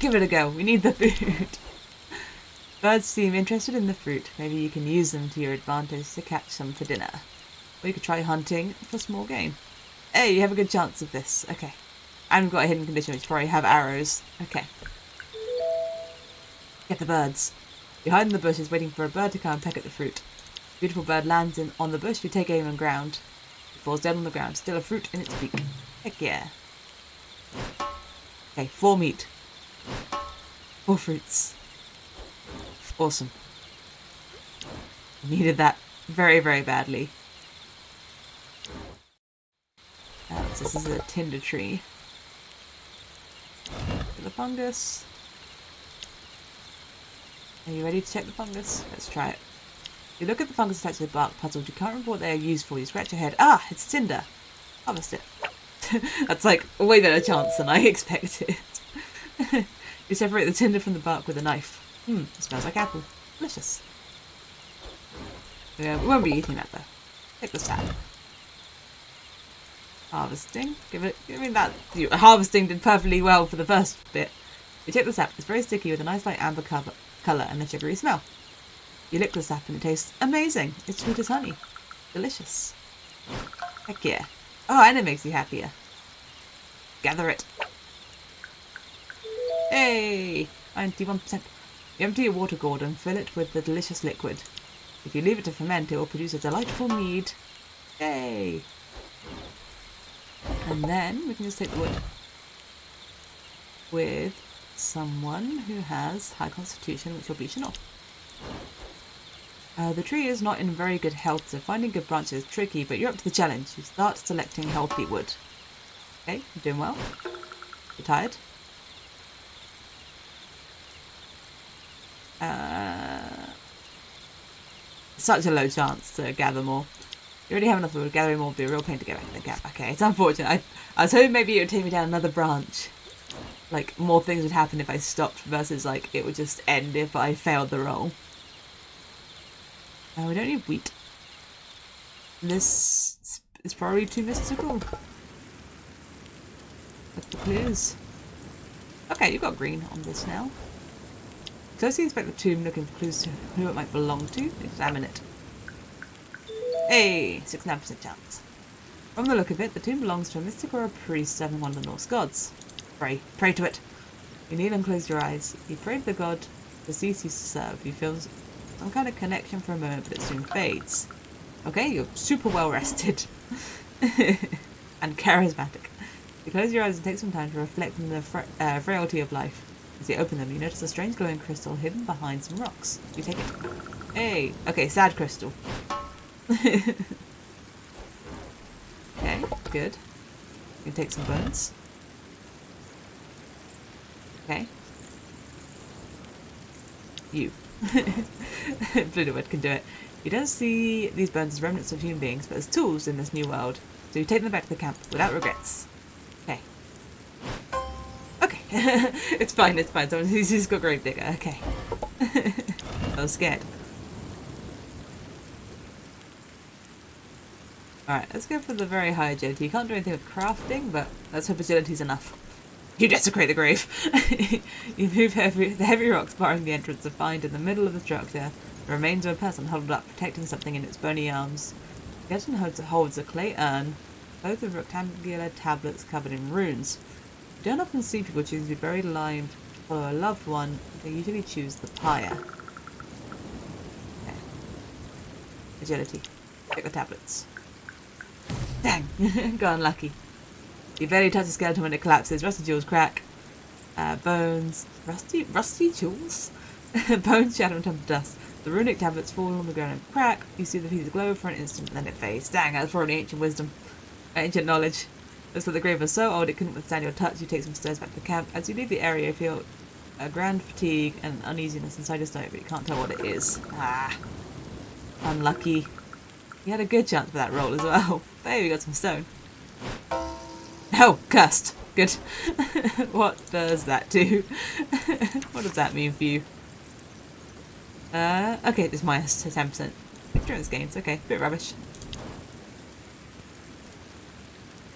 Give it a go, we need the food. Birds seem interested in the fruit. Maybe you can use them to your advantage to catch some for dinner. Or you could try hunting for small game. Hey, you have a good chance of this. Okay. And we've got a hidden condition which probably have arrows. Okay. Get the birds. You hide in the bushes waiting for a bird to come and peck at the fruit. Beautiful bird lands on the bush, you take aim and ground. falls dead on the ground, still a fruit in its beak. Heck yeah. Okay, 4 meat. 4 fruits. Awesome. Needed that very, very badly. So this is a tinder tree. The fungus. Are you ready to check the fungus? Let's try it. You look at the fungus attached to the bark puzzles. You can't remember what they are used for. You scratch your head. Ah, it's tinder. Harvest it. That's like a way better chance than I expected. You separate the tinder from the bark with a knife. It smells like apple. Delicious. Yeah, we won't be eating that though. Take the sap. Harvesting. Give me that. Harvesting did perfectly well for the first bit. You take the sap. It's very sticky with a nice light amber colour and a sugary smell. You lick the sap and it tastes amazing. It's sweet as honey. Delicious. Heck yeah. Oh, and it makes you happier. Gather it. Hey! 91%. You empty your water gourd and fill it with the delicious liquid. If you leave it to ferment, it will produce a delightful mead. Yay! And then we can just take the wood with someone who has high constitution, which will be Chanel. The tree is not in very good health, so finding good branches is tricky, but you're up to the challenge. You start selecting healthy wood. Okay, you're doing well. You're tired. Such a low chance to gather more. You already have enough wood. Gathering more will be a real pain to get back to the camp. Okay, it's unfortunate. I was hoping maybe it would take me down another branch. Like, more things would happen if I stopped versus, like, it would just end if I failed the roll. We don't need wheat. This is probably too mystical. That's the clues. Okay, you've got green on this now. Closely inspect the tomb, looking for clues to who it might belong to. Examine it. Hey, 69% chance. From the look of it, the tomb belongs to a mystic or a priest serving one of the Norse gods. Pray to it. You kneel and close your eyes. You pray to the god deceased used to serve. You feel some kind of connection for a moment, but it soon fades. Okay, you're super well rested. And charismatic. You close your eyes and take some time to reflect on the frailty of life. As you open them, you notice a strange glowing crystal hidden behind some rocks. You take it. Hey! Okay, sad crystal. Okay, good. You can take some bones. Okay. You. Blooderwood can do it. You don't see these bones as remnants of human beings, but as tools in this new world. So you take them back to the camp without regrets. Okay. Okay. It's fine, it's fine. He's got Gravedigger. Okay. I was scared. Alright, let's go for the very high agility. You can't do anything with crafting, but let's hope agility's enough. You desecrate the grave. You move the heavy rocks barring the entrance and find in the middle of the structure the remains of a person huddled up, protecting something in its bony arms. The person holds a clay urn, both with rectangular tablets covered in runes. You don't often see people choose to be buried alive to follow a loved one. They usually choose the pyre. Okay. Agility. Pick the tablets. Dang! Got unlucky. You barely touch the skeleton when it collapses. Rusty jewels crack. Bones. Rusty jewels? Bones shatter and turn to dust. The runic tablets fall on the ground and crack. You see the pieces glow for an instant and then it fades. Dang, that's probably ancient wisdom. Ancient knowledge. Looks like the grave was so old it couldn't withstand your touch. You take some stairs back to camp. As you leave the area, you feel a grand fatigue and uneasiness inside your stomach, but you can't tell what it is. Ah. Unlucky. You had a good chance for that roll as well. There, we got some stone. Oh, cursed. Good. What does that do? What does that mean for you? Okay, it's minus 10%. Endurance gains, okay. Bit rubbish.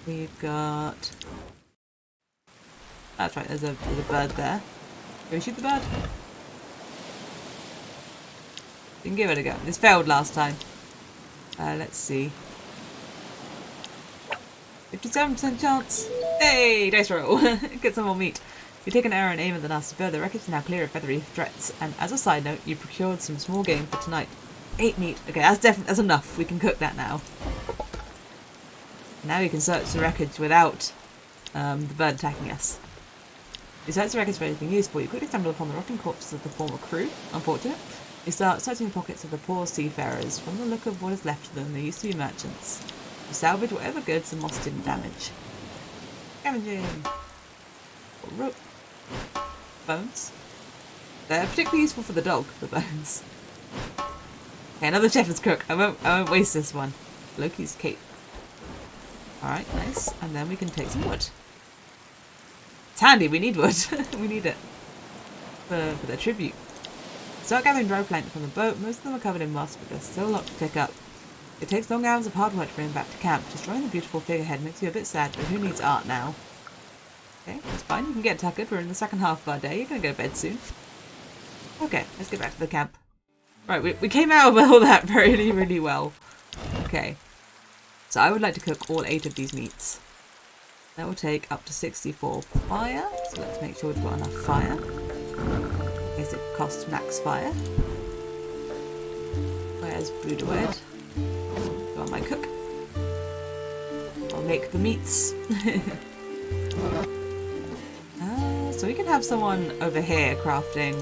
We've got... That's right, there's a bird there. Can we shoot the bird? We can give it a go. This failed last time. Let's see. 57% chance. Hey, dice roll. Get some more meat. You take an arrow and aim at the nasty bird. The wreckage is now clear of feathery threats. And as a side note, you procured some small game for tonight. 8 meat. Okay, that's enough. We can cook that now. Now we can search the wreckage without the bird attacking us. You search the wreckage for anything useful. You quickly stumble upon the rotting corpses of the former crew. Unfortunate. You start searching the pockets of the poor seafarers. From the look of what is left of them, they used to be merchants. You salvage whatever goods the moss didn't damage. Scavenging. Rope. Bones. They're particularly useful for the dog, the bones. Okay, another shepherd's crook. I won't waste this one. Loki's cape. Alright, nice. And then we can take some wood. It's handy, we need wood. We need it. For the tribute. Start gathering dry plank from the boat. Most of them are covered in moss, but there's still a lot to pick up. It takes long hours of hard work to bring them back to camp. Destroying the beautiful figurehead makes you a bit sad, but who needs art now? Okay, that's fine. You can get tuckered. We're in the second half of our day. You're going to go to bed soon. Okay, let's get back to the camp. Right, we came out of all that really, really well. Okay. So I would like to cook all 8 of these meats. That will take up to 64 fire. So let's make sure we've got enough fire. In case it costs max fire. Where's Budawood? Go on my cook. I'll make the meats. So we can have someone over here crafting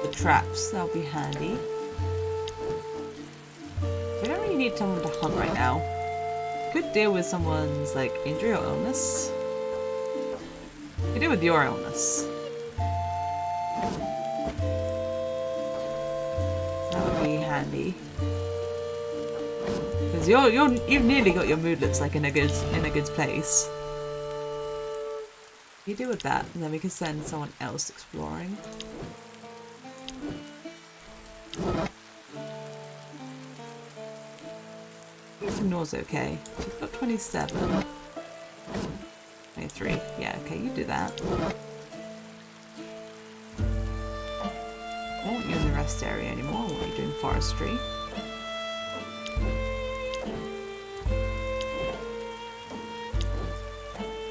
the traps. That'll be handy. We don't really need someone to hunt right now. Could deal with someone's like injury or illness. Could deal with your illness. That would be handy. Because you've nearly got your moodlets like in a good place. You deal with that, and then we can send someone else exploring. Nor's okay. She's got 27. 23. Yeah, okay, you do that. I don't want you in the rest area anymore. I want you doing forestry.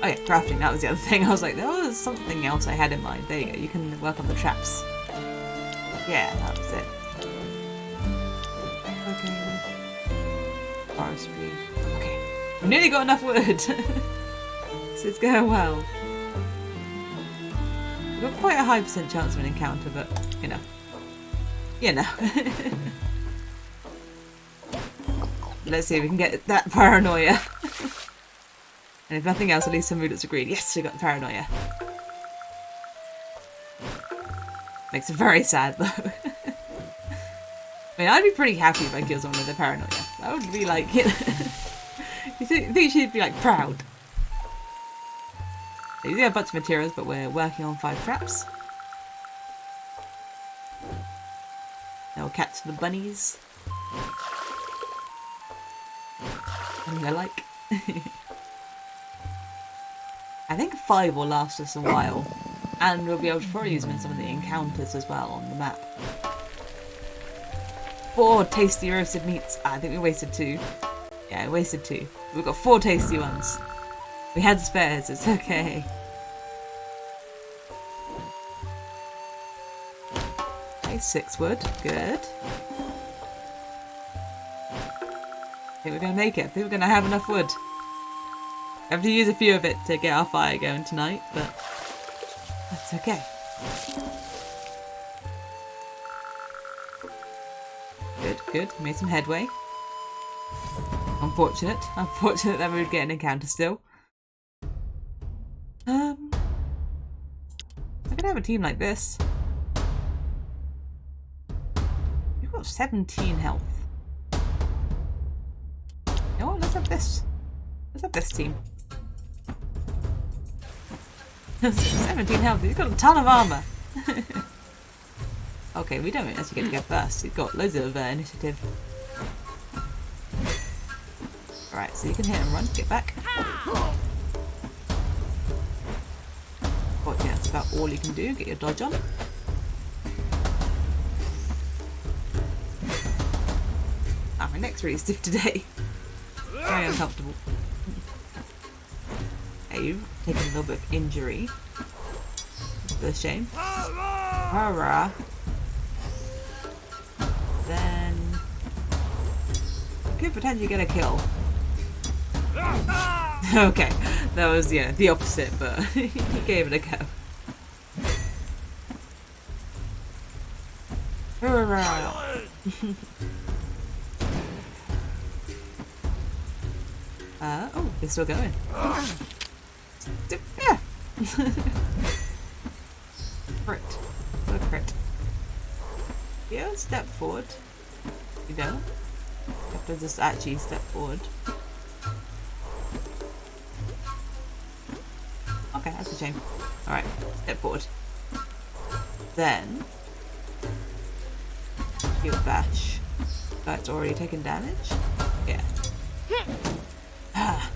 Oh yeah, crafting, that was the other thing. I was like, there was something else I had in mind. There you go, you can work on the traps. Yeah, that was it. Okay. Forestry. Okay. We've nearly got enough wood. So it's going well. We've got quite a high % chance of an encounter, but you know. You know. Let's see if we can get that paranoia. And if nothing else, at least some moodlets agreed. Yes, we got the paranoia. Makes it very sad though. I mean, I'd be pretty happy if I killed someone with a paranoia. That would be like, you know, you think she'd be like proud. So you do have a bunch of materials, but we're working on 5 traps. Now we'll catch the bunnies. And they're like. I think 5 will last us a while. And we'll be able to probably use them in some of the encounters as well on the map. 4 tasty roasted meats. I think we wasted 2. Yeah, we wasted 2. We've got 4 tasty ones. We had spares, it's okay. Okay, 6 wood. Good. I think we're going to make it. I think we're going to have enough wood. I have to use a few of it to get our fire going tonight, but that's okay. Good, good. Made some headway. Unfortunate that we would get an encounter still. I could have a team like this. You've got 17 health. You know what? Let's have this. Let's have this team. 17 health. You've got a ton of armor. Okay, we don't actually get to go first. You've got loads of initiative. Alright, so you can hit and run. Get back. Oh, yeah, that's about all you can do. Get your dodge on. Ah, my neck's really stiff today. Very uncomfortable. Hey, you've taken a little bit of injury. It's a shame. Hurrah. Then you could potentially get a kill. Okay, that was, yeah, the opposite, but he gave it a go. Oh, they're still going. Yeah. Crit. What a crit. Yeah, step forward. You don't. You have to just actually step forward. Okay, that's a shame. Alright, step forward. Then heal bash. That's already taken damage? Yeah. Ah.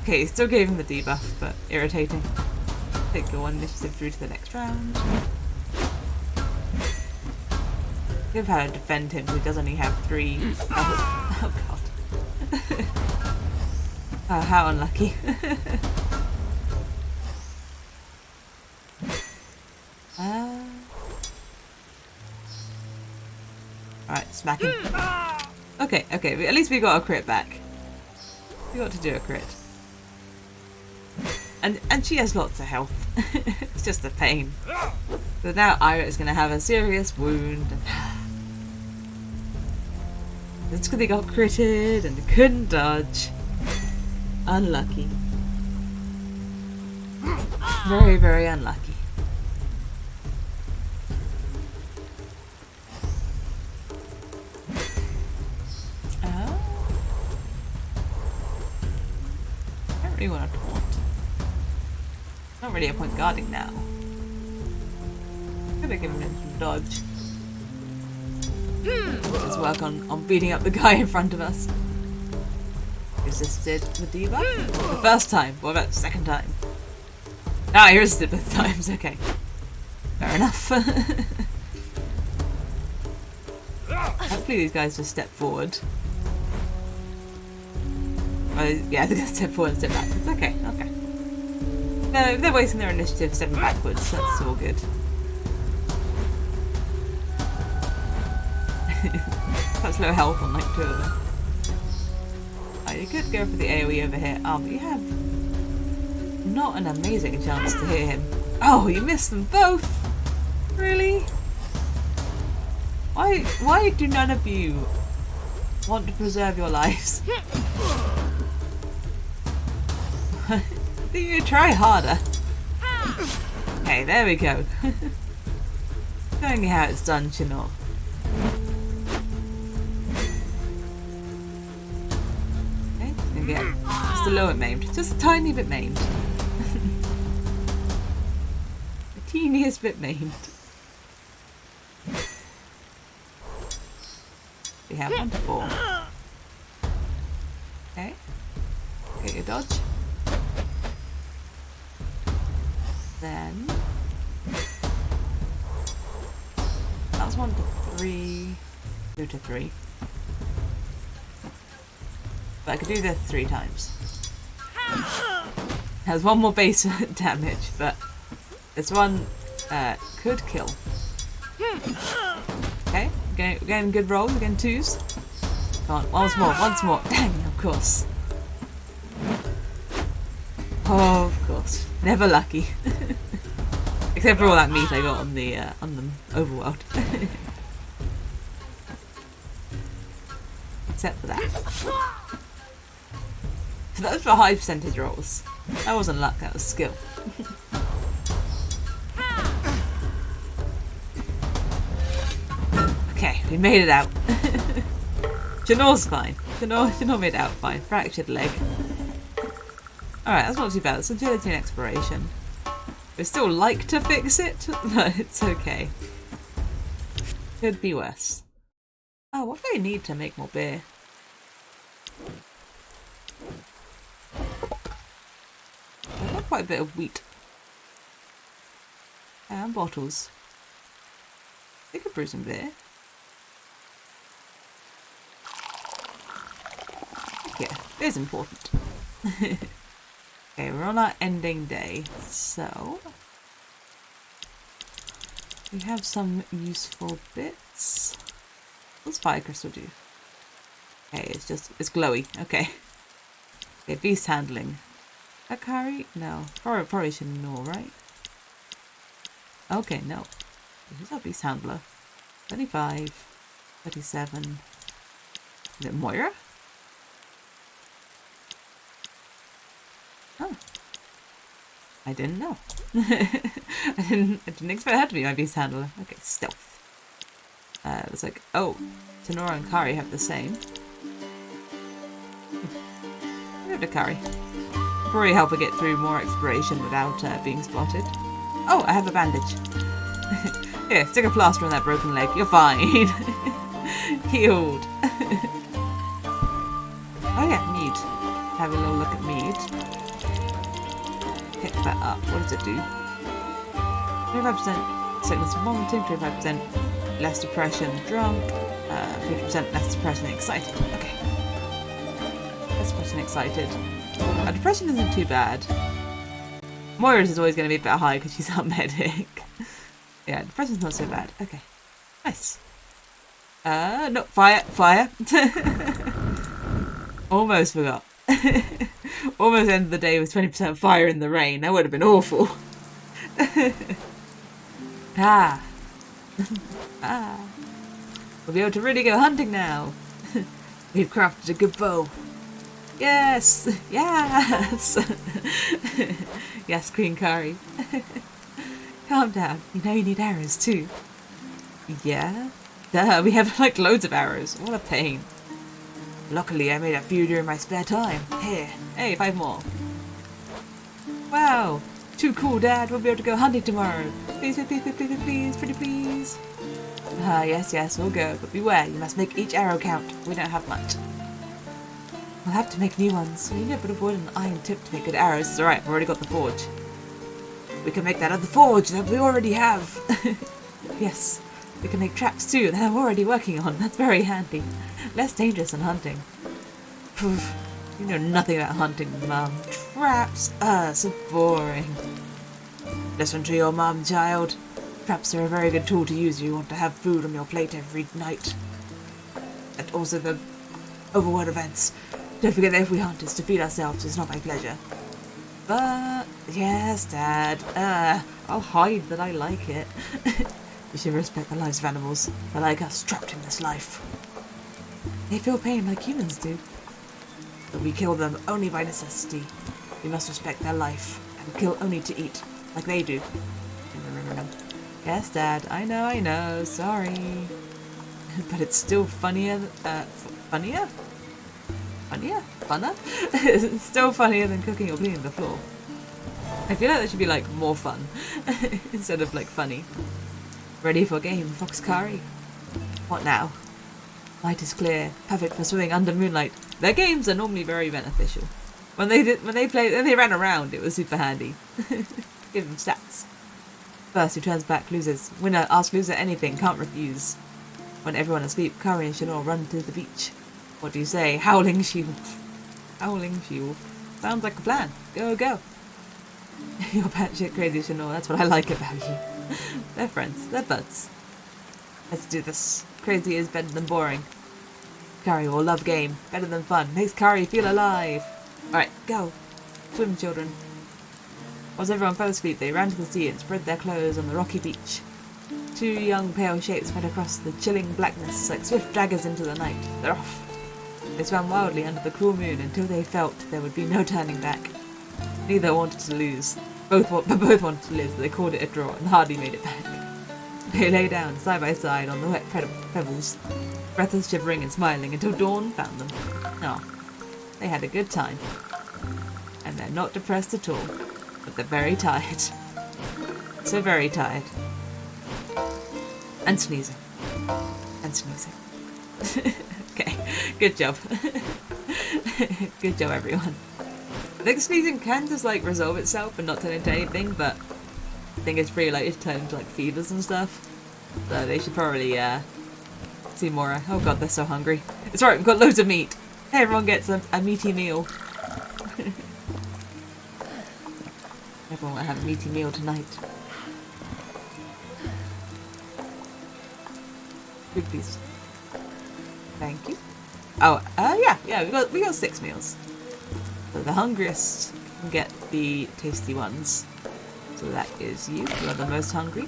Okay, still gave him the debuff, but irritating. Take your one initiative through to the next round. We've had to defend him so he does only have 3 oh god. Oh, how unlucky. Alright, smack him. Okay, okay, at least we got a crit back. We got to do a crit. And she has lots of health. It's just a pain. So now Ira is going to have a serious wound. It's because he got critted and couldn't dodge. Unlucky. Very, very unlucky. I don't really want to taunt. Not really a point guarding now. I'm gonna give him some dodge. Let's work on beating up the guy in front of us. Resisted the debuff? The first time. What about the second time? Ah, he resisted both times. Okay. Fair enough. Hopefully these guys just step forward. Yeah, they're gonna step forward and step backwards. Okay, okay. No, if they're wasting their initiative stepping backwards, that's all good. That's low health on like 2 of them. Oh, you could go for the AoE over here. Oh, but you have not an amazing chance to hit him. Oh, you missed them both! Really? Why do none of you want to preserve your lives? Do you try harder? Okay, there we go. Showing you how it's done, Chinor. Okay, and get just a little bit maimed. Just a tiny bit maimed. The teeniest bit maimed. We have 1 to 4. Okay. Get your dodge. Then that was 1 to 3, 2 to 3. But I could do this 3 times. Has 1 more base damage, but this one could kill. Okay, we're getting good rolls, we're getting 2s. Come on, once more. Dang, of course. Oh, of course. Never lucky. Except for all that meat I got on the overworld. Except for that. So that was for high percentage rolls. That wasn't luck, that was skill. Okay, we made it out. Janor's fine. Janor made it out fine. Fractured leg. Alright, that's not too bad. It's agility and exploration. We'd still like to fix it, but it's okay. Could be worse. Oh, what do I need to make more beer? I've got quite a bit of wheat. And bottles. I could brew some beer. Yeah, beer's important. Okay, we're on our ending day, so we have some useful bits. What's fire crystal do? Okay, it's glowy. Okay. Okay, beast handling. A carry? No. Probably should know, right? Okay, no. Who's our beast handler? 25. 37. Is it Moira? Oh. I didn't know. I didn't expect her to be my beast handler. Okay, stealth. It was like, oh, Tenora and Kari have the same. We have to Kari. Probably help her get through more exploration without being spotted. Oh, I have a bandage. Here, stick a plaster on that broken leg. You're fine. Healed. Oh yeah, mead. Have a little look at mead. Pick that up. What does it do? 25% sickness and vomiting, 25% less depression drunk, 50% less depression excited. Okay. Less depression excited. Depression isn't too bad. Moira's is always going to be a bit high because she's our medic. Yeah, depression's not so bad. Okay. Nice. No, fire. Almost forgot. Almost ended the day with 20% fire in the rain. That would have been awful. Ah. We'll be able to really go hunting now. We've crafted a good bow. Yes! Yes! Yes, Queen Kari. Calm down. You know you need arrows too. Yeah? Duh, we have like loads of arrows. What a pain. Luckily, I made a few during my spare time. Here. Hey, 5 more. Wow! Too cool, Dad. We'll be able to go hunting tomorrow. Please, please, please, please, please, pretty please. Ah, yes, we'll go. But beware, you must make each arrow count. We don't have much. We'll have to make new ones. We need a bit of wood and iron tip to make good arrows. It's alright, I've already got the forge. We can make that other forge that we already have. Yes, we can make traps too that I'm already working on. That's very handy. Less dangerous than hunting. Poof. You know nothing about hunting, Mum. Traps? So boring. Listen to your mum, child. Traps are a very good tool to use if you want to have food on your plate every night. And also the overworld events. Don't forget that if we hunt, it's to feed ourselves. It's not my pleasure. But, yes, Dad. I'll hide that I like it. We should respect the lives of animals. They're like us, trapped in this life. They feel pain like humans do. But we kill them only by necessity. We must respect their life and kill only to eat, like they do. Yes, Dad. I know. Sorry. But it's still funnier. Funnier? Funner? It's still funnier than cooking or cleaning the floor. I feel like that should be like more fun instead of like funny. Ready for game, Fox Kari. What now? Light is clear, perfect for swimming under moonlight. Their games are normally very beneficial. When they ran around, it was super handy. Give them stats. First, who turns back loses. Winner asks loser anything, can't refuse. When everyone is asleep, Kari and Shanor run to the beach. What do you say? Howling Shield. Howling Shield. Sounds like a plan. Go. You're batshit crazy, Shanor. That's what I like about you. They're friends. They're buds. Let's do this. Crazy is better than boring. Kari will love game. Better than fun. Makes Kari feel alive. Alright, go. Swim, children. Once everyone fell asleep, they ran to the sea and spread their clothes on the rocky beach. 2 young pale shapes went across the chilling blackness like swift daggers into the night. They're off. They swam wildly under the cruel moon until they felt there would be no turning back. Neither wanted to lose. Both wanted to live, so they called it a draw and hardly made it back. They lay down side by side on the wet pebbles, breathless, shivering and smiling until dawn found them. Oh, they had a good time. And they're not depressed at all, but they're very tired. So very tired. And sneezing. Okay, good job. Good job, everyone. I think sneezing can just like resolve itself and not turn into anything, but I think it's pretty likely to turn into like fevers and stuff. So they should probably see more. Oh god, they're so hungry. It's alright, we've got loads of meat. Hey, everyone gets a meaty meal. Everyone will have a meaty meal tonight. Food, please. Thank you. Oh, yeah, we got 6 meals. So the hungriest can get the tasty ones. So that is you. You are the most hungry.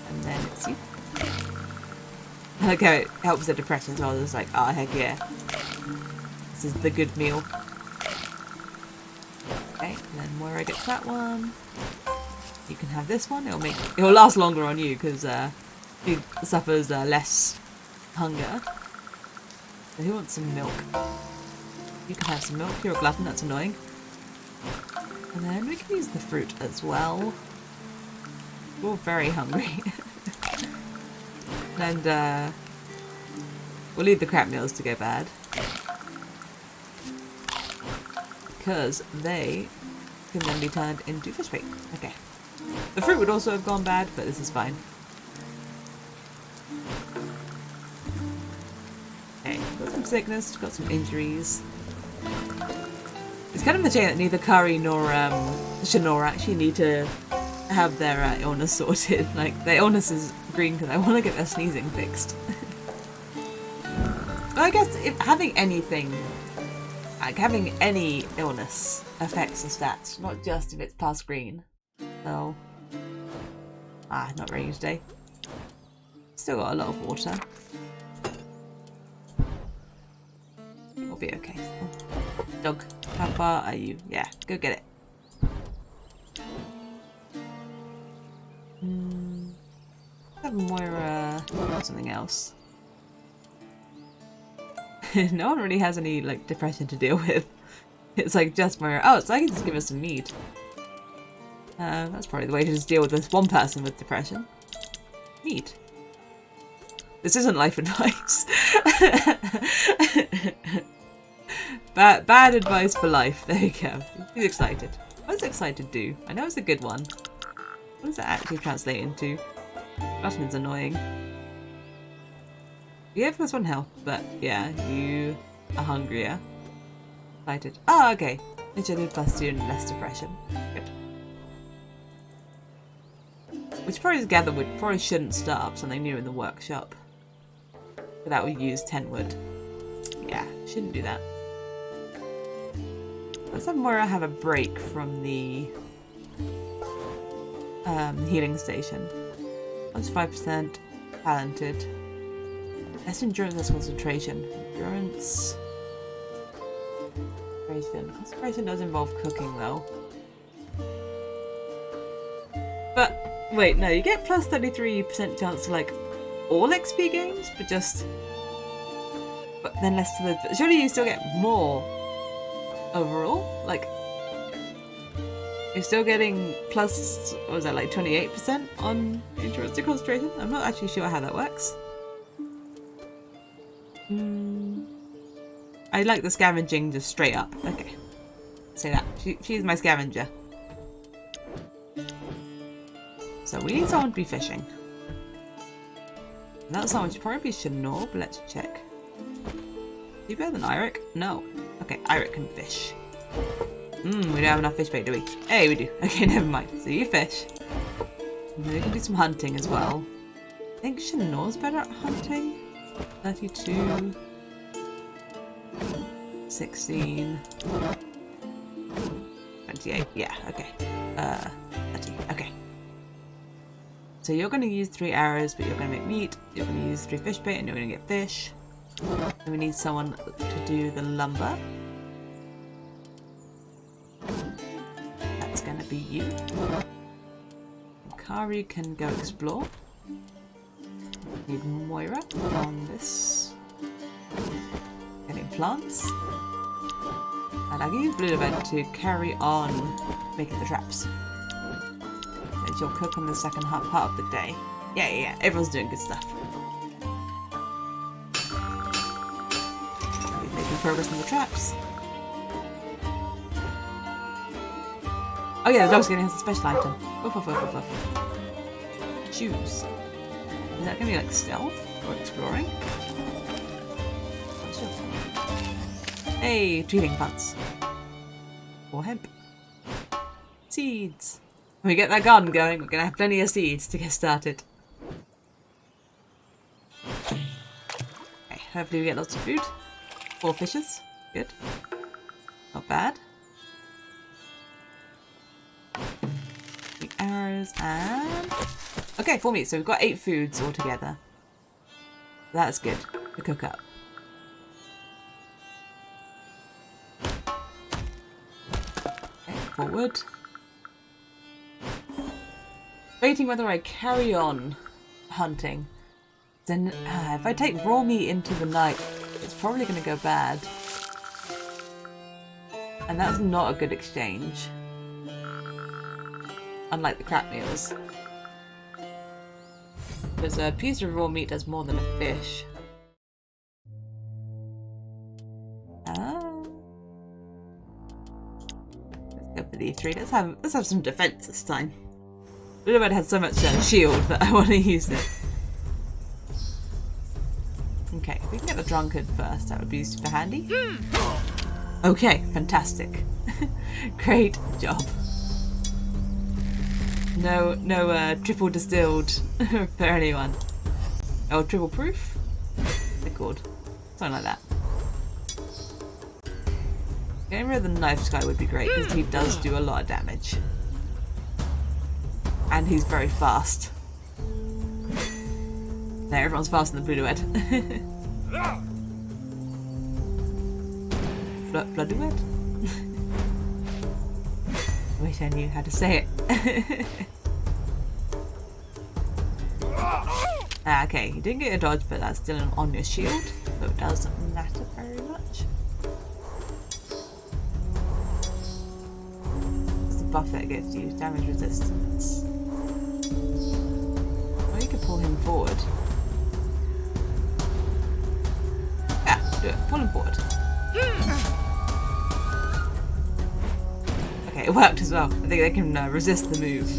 And then it's you. Okay, it helps the depression as well. It's like, oh heck yeah. This is the good meal. Okay, and then Moira gets that one. You can have this one. It'll last longer on you because he suffers less hunger. So who wants some milk? You can have some milk. You're a glutton. That's annoying. And then we can use the fruit as well. We're all very hungry. And we'll leave the crap meals to go bad. Because they can then be turned into fish bait. Okay. The fruit would also have gone bad, but this is fine. Okay, got some sickness, got some injuries. It's kind of a shame that neither Kari nor Shanora actually need to have their illness sorted. Like, their illness is green because I want to get their sneezing fixed. Well, I guess if having anything, like having any illness affects the stats, not just if it's past green. So, not raining today. Still got a lot of water. We'll be okay. Dog, how far are you? Yeah, go get it. Have Moira something else. No one really has any like depression to deal with. It's like just Moira. Oh, so I can just give us some meat. That's probably the way to just deal with this one person with depression. Meat. This isn't life advice. Bad advice for life. There you go. He's excited. What does excited do? I know it's a good one. What does that actually translate into? Glutton's annoying. You have +1 health, but yeah, you are hungrier. Excited. Oh, okay. Agility +2 and less depression. Good. We should probably gather we probably shouldn't start up something new in the workshop. For that we use 10 wood. Yeah, shouldn't do that. Let's have Moira have a break from the healing station. That's 5% talented. Less endurance, less concentration. Endurance. Concentration. Concentration does involve cooking though. But wait, no, you get plus 33% chance to like all XP games, but just but then less to the surely you still get more overall? Like you're still getting plus, what was that, like 28% on endurance to concentration? I'm not actually sure how that works. I like the scavenging just straight up. Okay. Say that. She's my scavenger. So we need someone to be fishing. And that someone should probably be Shanor, but let's check. Is he better than Eirik? No. Okay, Eirik can fish. We don't have enough fish bait, do we? Hey, we do. Okay, never mind. So you fish. And then we can do some hunting as well. I think Shanor's better at hunting. 32. 16. 28. Yeah, okay. 30. Okay. So you're going to use 3 arrows, but you're going to make meat. You're going to use 3 fish bait, and you're going to get fish. And we need someone to do the lumber. That's going to be you. Kari can go explore. Need Moira on this. Getting plants. And I'll give you Blue Event to carry on making the traps. And you'll cook on the second part of the day. Yeah, everyone's doing good stuff. We're making progress on the traps. Oh yeah, the dog's getting a special item. Woof, woof, woof, woof, woof. Shoes. Is that gonna be like stealth or exploring? Not sure. Hey, treating plants. Or hemp. Seeds. When we get that garden going, we're gonna have plenty of seeds to get started. Okay, hopefully we get lots of food. 4 fishes. Good. Not bad. 3 arrows and... Okay, 4 meat. So we've got 8 foods altogether. That's good to cook up. Okay, forward. Debating whether I carry on hunting. Then if I take raw meat into the night, it's probably going to go bad. And that's not a good exchange. Unlike the crap meals. Because a piece of raw meat does more than a fish. Let's go for the E3. Let's have some defense this time. Vinland has so much shield that I want to use it. Okay, if we can get the drunkard first, that would be super handy. Okay, fantastic. Great job. No triple distilled for anyone. Oh, triple proof? What's it called? Something like that. Getting rid of the knife guy would be great because he does do a lot of damage. And he's very fast. No, everyone's faster than Blooduet. Blooduet? I wish I knew how to say it. Okay, you didn't get a dodge, but that's still on your shield, so it doesn't matter very much. What's the buff that gives you? Damage resistance. Well, you could pull him forward. Yeah, do it. Pull him forward. Okay, it worked as well. I think they can resist the move.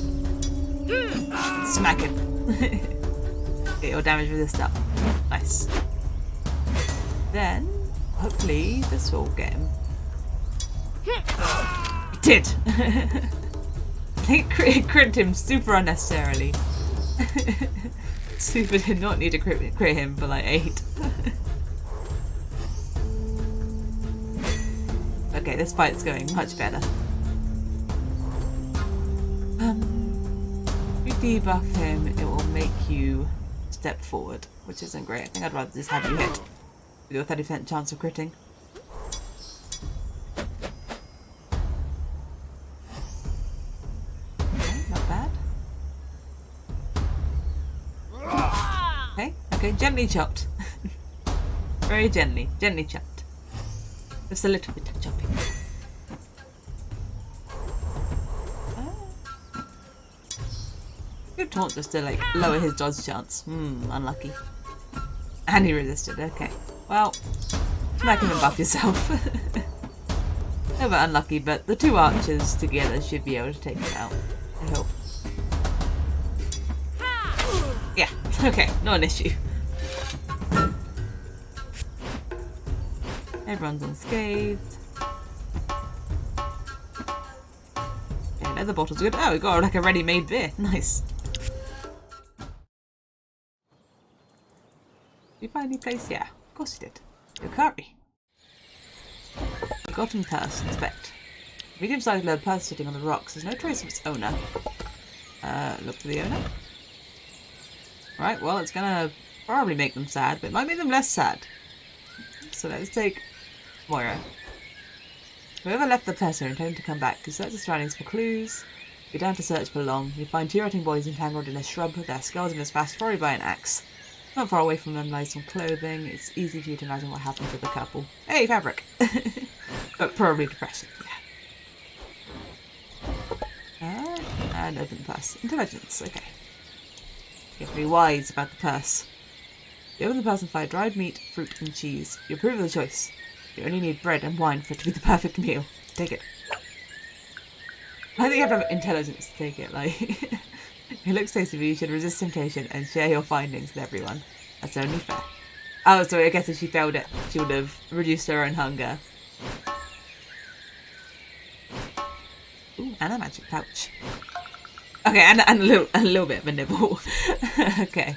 Smack him. Get your damage resist up. Nice. Then, hopefully, this will get him. It did! I think it crit him super unnecessarily. Super did not need to crit him for like 8. Okay, this fight's going much better. If you debuff him, it will make you step forward, which isn't great. I think I'd rather just have you hit with your 30% chance of critting. Okay, not bad. Okay, gently chopped. Very gently chopped. Just a little bit of chopping. Good taunt just to like lower his dodge chance. Unlucky. And he resisted, okay. Well, smack him and buff yourself. No, but unlucky, but the 2 archers together should be able to take him out. I hope. Yeah, okay, not an issue. Everyone's unscathed. Okay, leather bottles are good. Oh, we got like a ready-made beer. Nice. Did you find any place? Yeah, of course you did. Your curry. Forgotten purse. Inspect. Medium-sized leather purse sitting on the rocks. There's no trace of its owner. Look for the owner. Right, well, it's gonna probably make them sad, but it might make them less sad. So let's take Moira. Whoever left the purse here intended to come back, could search the surroundings for clues. You're down to search for long. You find 2 rotting bodies entangled in a shrub with their skulls mismatched, probably by an axe. Not far away from them lies some clothing. It's easy for you to imagine what happened to the couple. Hey, fabric! But probably depression, yeah. And open the purse. Intelligence, okay. You have to be wise about the purse. You open the purse and find dried meat, fruit, and cheese. You approve of the choice. You only need bread and wine for it to be the perfect meal. Take it. I think you have to have intelligence to take it, like... It looks tasty, but you should resist temptation and share your findings with everyone. That's only fair. Oh, so I guess if she failed it, she would have reduced her own hunger. Ooh, and a magic pouch. Okay, and a little bit of a nibble. Okay.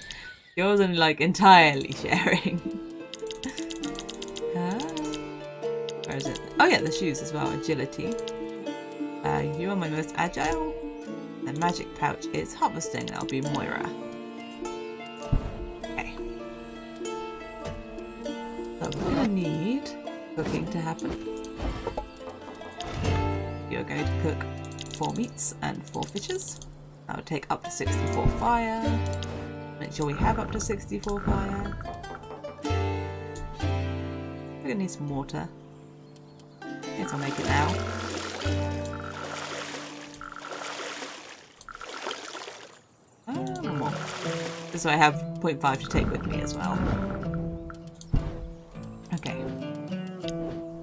She wasn't like entirely sharing. Where is it? Oh yeah, the shoes as well. Agility. You are my most agile. The magic pouch is harvesting. That'll be Moira. Okay. So we're gonna need cooking to happen. You're going to cook 4 meats and 4 fishes. That would take up to 64 fire. Make sure we have up to 64 fire. We're gonna need some water. I guess I'll make it now. One more. So I have 0.5 to take with me as well. Okay.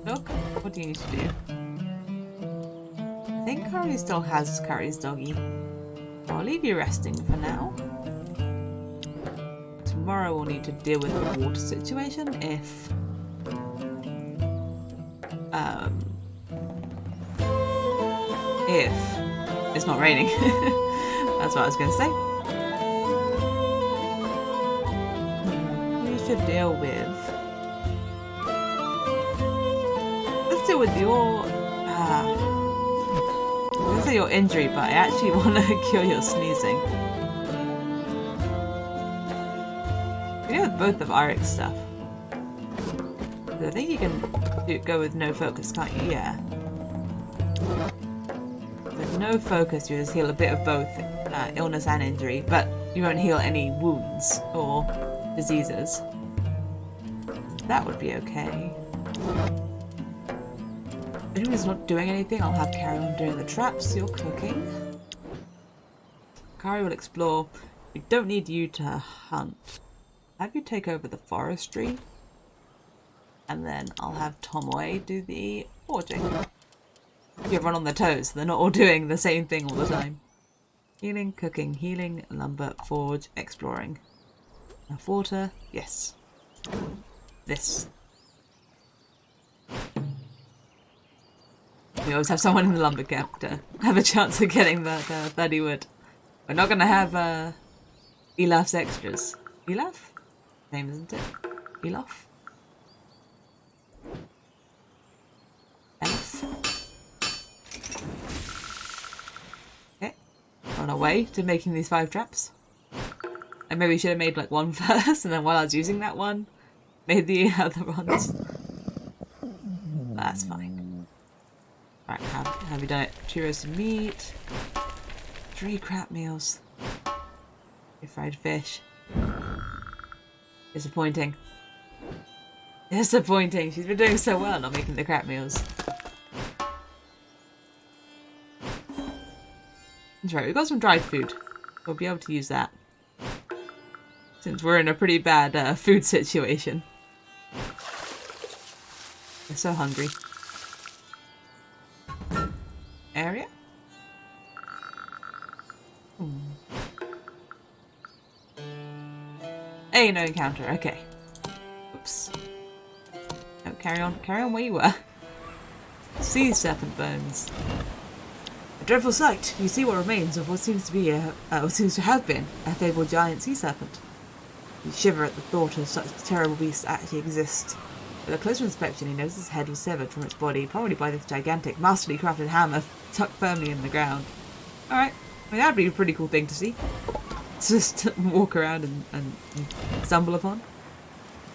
Look, what do you need to do? I think Curry still has Curry's doggy. So I'll leave you resting for now. Tomorrow we'll need to deal with the water situation if it's not raining. That's what I was going to say. We should deal with... Let's deal with your... I was going to say your injury, but I actually want to cure your sneezing. We deal with both of Irik's stuff. So I think you can go with no focus, can't you? Yeah. With no focus, you just heal a bit of both illness and injury, but you won't heal any wounds or diseases. That would be okay. If anyone's not doing anything, I'll have carry on doing the traps. You're cooking. Kari will explore. We don't need you to hunt. Have you take over the forestry, and then I'll have Tomoe do the forging. You everyone on their toes, so they're not all doing the same thing all the time. Healing, cooking, healing, lumber, forge, exploring. Enough water, yes. This. We always have someone in the lumber camp to have a chance of getting that 30 wood. We're not going to have Elaf's extras. Elaf? Name, isn't it? Elaf? Elf? Okay. On our way to making these 5 traps. And maybe we should have made like one first, and then while I was using that one, made the other ones. That's fine. Right, have you done it? 2 roasted meat. 3 crap meals. 3 fried fish. Disappointing. Disappointing. She's been doing so well not making the crap meals. That's right, we've got some dried food. We'll be able to use that. Since we're in a pretty bad food situation. We're so hungry. Area? Hey, no encounter. Okay. Oops. No, carry on where you were. Sea serpent bones. A dreadful sight. You see what remains of what seems to have been a fabled giant sea serpent. You shiver at the thought of such terrible beasts actually exist. With a closer inspection, he notices his head was severed from its body, probably by this gigantic, masterly crafted hammer tucked firmly in the ground. Alright, I mean, that'd be a pretty cool thing to see. Just walk around and stumble upon.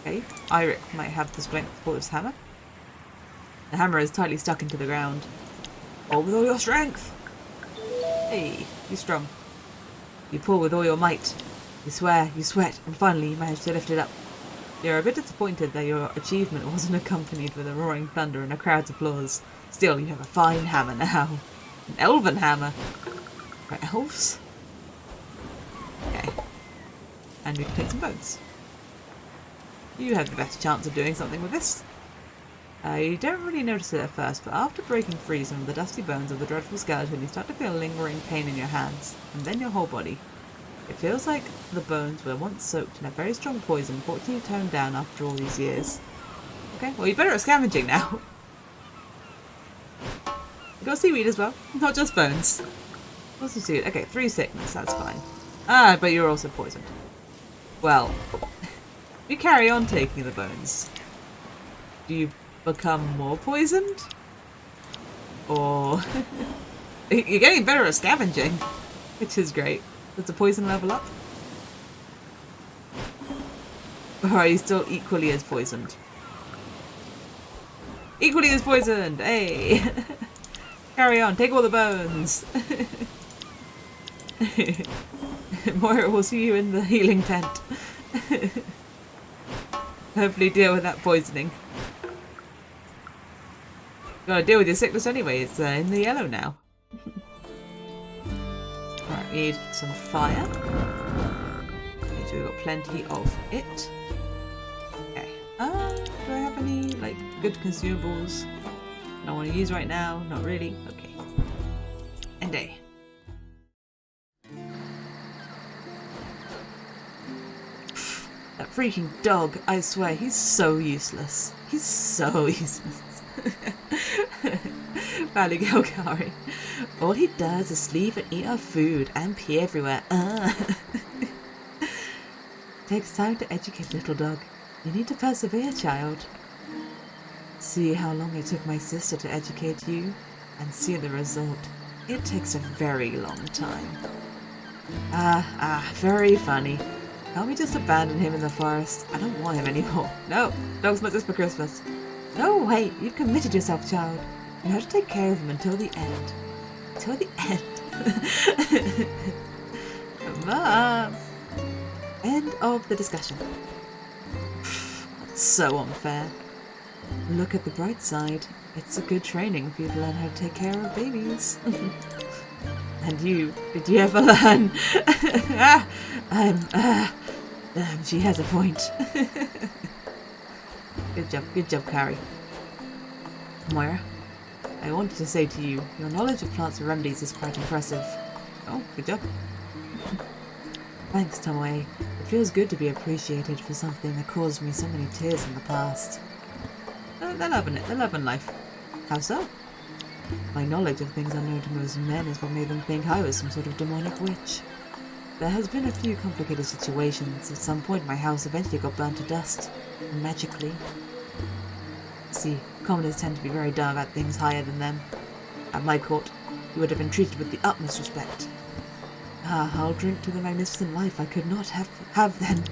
Okay, Eirik might have the strength for this hammer. The hammer is tightly stuck into the ground. Pull with all your strength! Hey, you're strong. You pull with all your might. You swear, you sweat, and finally you manage to lift it up. You're a bit disappointed that your achievement wasn't accompanied with a roaring thunder and a crowd's applause. Still, you have a fine hammer now. An elven hammer. For elves? Okay. And we can take some bones. You have the best chance of doing something with this. You don't really notice it at first, but after breaking free some of the dusty bones of the dreadful skeleton, you start to feel a lingering pain in your hands, and then your whole body. It feels like the bones were once soaked in a very strong poison, fortunately toned down after all these years. Okay, well, you're better at scavenging now. You got seaweed as well, not just bones. Also seaweed. Okay, 3 sickness, that's fine. Ah, but you're also poisoned. Well, you carry on taking the bones. Do you become more poisoned? Or you're getting better at scavenging, which is great. Does the poison level up? Or are you still equally as poisoned? Equally as poisoned! Hey! Carry on, take all the bones! Moira will see you in the healing tent. Hopefully deal with that poisoning. Gotta deal with your sickness anyway, it's in the yellow now. Alright, we need some fire. Okay, so we've got plenty of it. Okay. Do I have any, like, good consumables I want to use right now? Not really. Okay. End day. That freaking dog, I swear, he's so useless. He's so useless. Valley Galgari. All he does is sleep and eat our food and pee everywhere. Takes time to educate, little dog. You need to persevere, child. See how long it took my sister to educate you, and see the result. It takes a very long time. Very funny. Can't we just abandon him in the forest? I don't want him anymore. No, dog's not just for Christmas. No, wait, you've committed yourself, child. You have to take care of him until the end. Until the end. Mom. End of the discussion. That's so unfair. Look at the bright side. It's a good training for you to learn how to take care of babies. And you, did you ever learn? She has a point. Good job, Carrie. Moira, I wanted to say to you, your knowledge of plants and remedies is quite impressive. Oh, good job. Thanks, Tomoe. It feels good to be appreciated for something that caused me so many tears in the past. They're loving it. They're loving life. How so? My knowledge of things unknown to most men is what made them think I was some sort of demonic witch. There has been a few complicated situations. At some point, my house eventually got burnt to dust. Magically. See, commoners tend to be very dumb about things higher than them. At my court, you would have been treated with the utmost respect. I'll drink to the magnificent life I could not have then.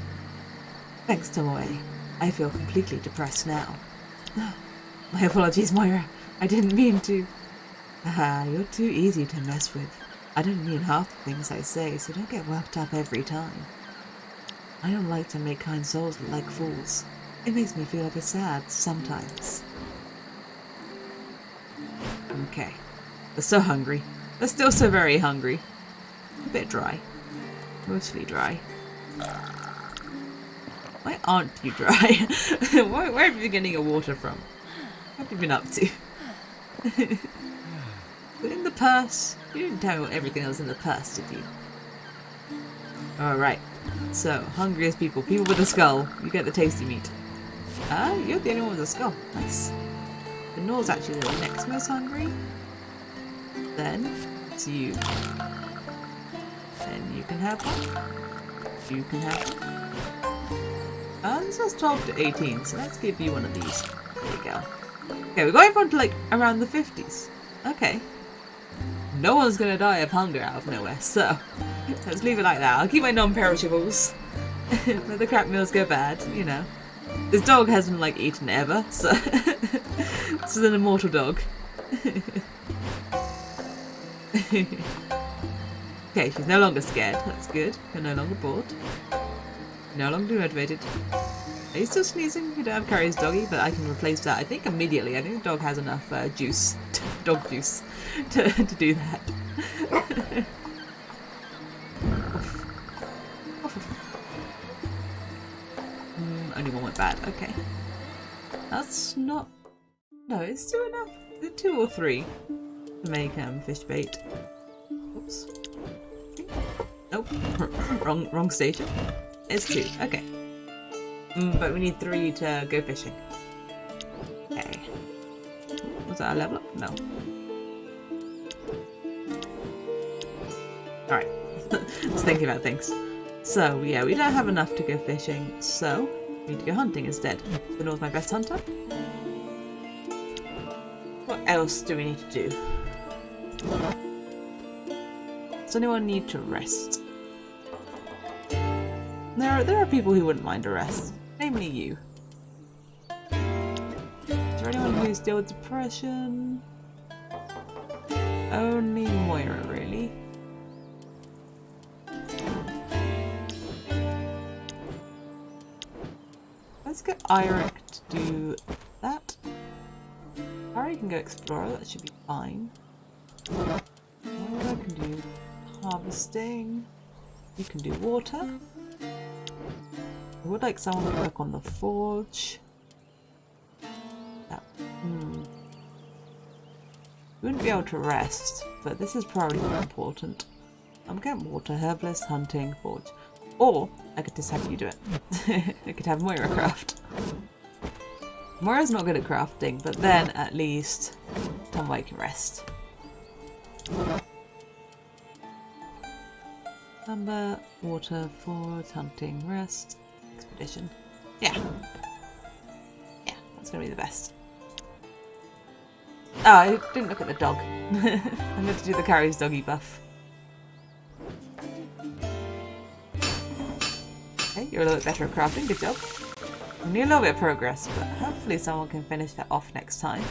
Thanks, Tomoe. I feel completely depressed now. My apologies, Moira. I didn't mean to. You're too easy to mess with. I don't mean half the things I say, so don't get worked up every time. I don't like to make kind souls look like fools. It makes me feel a bit sad sometimes. Okay. They're so hungry. They're still so very hungry. A bit dry. Mostly dry. Why aren't you dry? Where have you been getting your water from? What have you been up to? Put in the purse. You didn't tell me what everything else in the purse, did you? Alright. So, hungriest people. People with a skull. You get the tasty meat. You're the only one with a skull. Nice. The Nor's actually the next most hungry. Then, it's you. Then you can have one. You can have one. This says 12 to 18, so let's give you one of these. There you go. Okay, we got everyone to like around the 50s. Okay. No one's gonna die of hunger out of nowhere, so let's leave it like that. I'll keep my non-perishables. Let the crap meals go bad, you know. This dog hasn't like eaten ever, so this is an immortal dog. Okay, she's no longer scared. That's good. You're no longer bored. No longer demotivated. Are you still sneezing? You don't have Carrie's doggy, but I can replace that. I think immediately. I think the dog has enough juice, dog juice, to do that. Only one went bad. Okay, that's not. No, it's still enough. Is it 2 or 3 to make fish bait? Oops. Nope. wrong station. It's 2. Okay. But we need 3 to go fishing. Okay. Was that a level up? No. Alright. Just thinking about things. So, yeah, we don't have enough to go fishing, so we need to go hunting instead. The Nor's my best hunter. else do we need to do? Does anyone need to rest? There are people who wouldn't mind a rest, namely you. Is there anyone who's still with depression? Only Moira, really. Let's get Irek to do that. Harry can go explore, that should be fine. Moira can do harvesting. You can do water. I would like someone to work on the forge. We wouldn't be able to rest, but this is probably more important. I'm getting water, herbalist, hunting, forge. Or I could just have you do it. I could have Moira craft. Moira's not good at crafting, but then at least Tomboy can rest. Lumber, water, forge, hunting, rest, expedition. Yeah. Yeah, that's gonna be the best. Oh, I didn't look at the dog. I'm going to do the Carrie's doggy buff. Okay, you're a little bit better at crafting, good job. We need a little bit of progress, but hopefully someone can finish that off next time.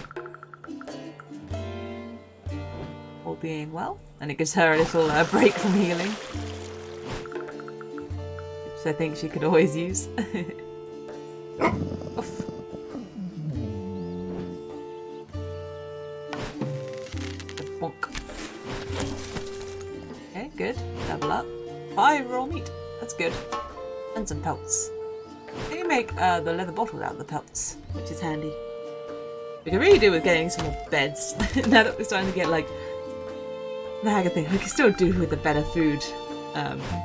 All being well, and it gives her a little break from healing. Which I think she could always use. Oof. Okay, good. Level up. 5 raw meat. That's good. And some pelts. Can you make the leather bottles out of the pelts? Which is handy. We could really do with getting some more beds. Now that we're starting to get like the hang of thing. We can still do with the better food.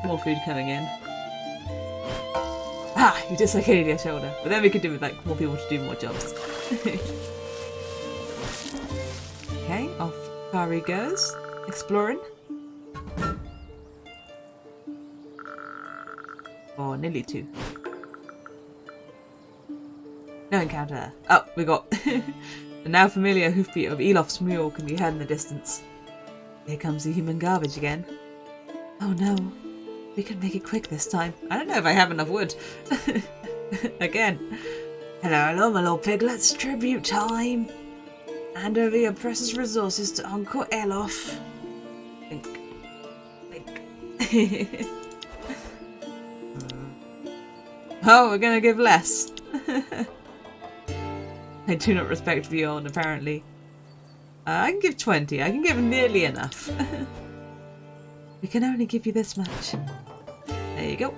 More food coming in. Ah, you dislocated your shoulder. But then we could do with like more people to do more jobs. Okay, off Kari goes. Exploring. Or nearly 2. No encounter. Oh, we got the now familiar hoofbeat of Elof's mule can be heard in the distance. Here comes the human garbage again. Oh no. We can make it quick this time. I don't know if I have enough wood. Again. Hello, my little piglets. Tribute time. Hand over your precious resources to Uncle Elof. Think. Oh, we're gonna give less. I do not respect Bjorn, apparently. I can give 20. I can give nearly enough. We can only give you this much. There you go.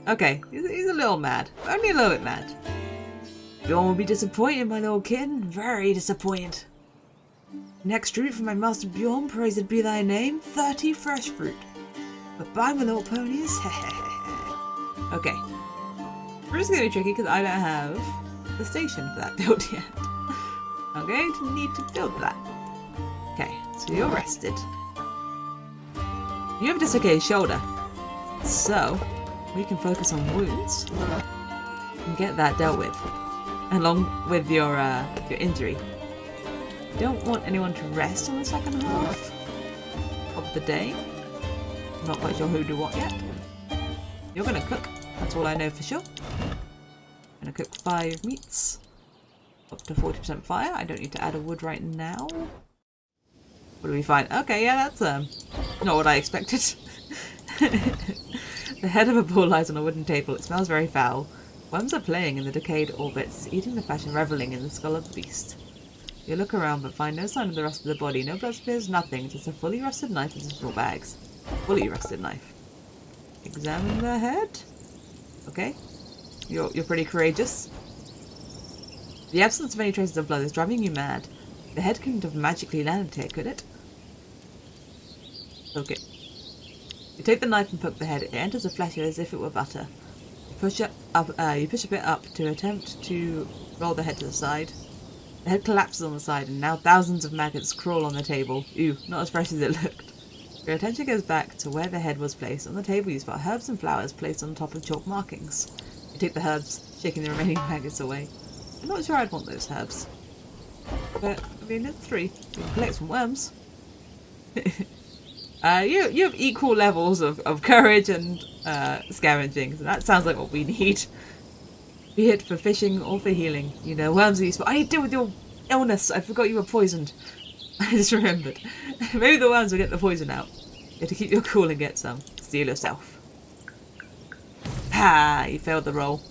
Okay, he's a little mad. Only a little bit mad. Bjorn will be disappointed, my little kitten. Very disappointed. Next route from my master Bjorn, praised be thy name. 30 fresh fruit. Goodbye, my little ponies. Okay. This is going to be tricky because I don't have the station for that build yet. I'm going to need to build that. Okay, so you're rested. You have a dislocated shoulder, so we can focus on wounds and get that dealt with, along with your injury. You don't want anyone to rest on the second half of the day. I'm not quite sure who do what yet. You're going to cook, that's all I know for sure. I'm going to cook 5 meats, up to 40% fire. I don't need to add a wood right now. What do we find? Okay, yeah, that's not what I expected. The head of a bull lies on a wooden table. It smells very foul. Worms are playing in the decayed orbits, eating the flesh and reveling in the skull of the beast. You look around but find no sign of the rest of the body. No blood spears, nothing. Just a fully rusted knife and some small bags. Fully rusted knife. Examine the head. Okay. You're pretty courageous. The absence of any traces of blood is driving you mad. The head couldn't have magically landed here, could it? Okay. You take the knife and poke the head. It enters the flesh as if it were butter. You push it up. You push a bit up to attempt to roll the head to the side. The head collapses on the side, and now thousands of maggots crawl on the table. Ew, not as fresh as it looked. Your attention goes back to where the head was placed. On the table, you spot herbs and flowers placed on top of chalk markings. You take the herbs, shaking the remaining maggots away. I'm not sure I'd want those herbs. But, I mean, it's 3. You can collect some worms. You have equal levels of courage and scavenging, so that sounds like what we need. Be it for fishing or for healing. You know, worms are useful. I need to deal with your illness. I forgot you were poisoned. I just remembered. Maybe the worms will get the poison out. You have to keep your cool and get some. Steal yourself. Ah, you failed the roll.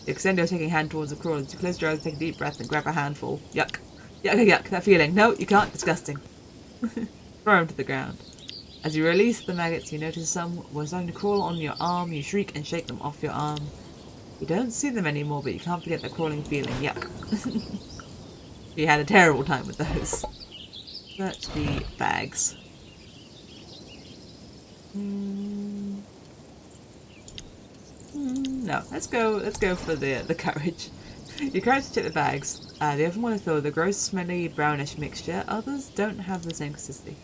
You extend your shaking hand towards the crawlers. You close your eyes, take a deep breath, and grab a handful. Yuck. Yuck, yuck, that feeling. No, you can't. Disgusting. Throw them to the ground. As you release the maggots, you notice some were starting to crawl on your arm. You shriek and shake them off your arm. You don't see them anymore, but you can't forget the crawling feeling. Yuck. You had a terrible time with those. Search the bags. No, let's go for the courage. You courage to check the bags. The other one is filled with a gross, smelly, brownish mixture. Others don't have the same consistency.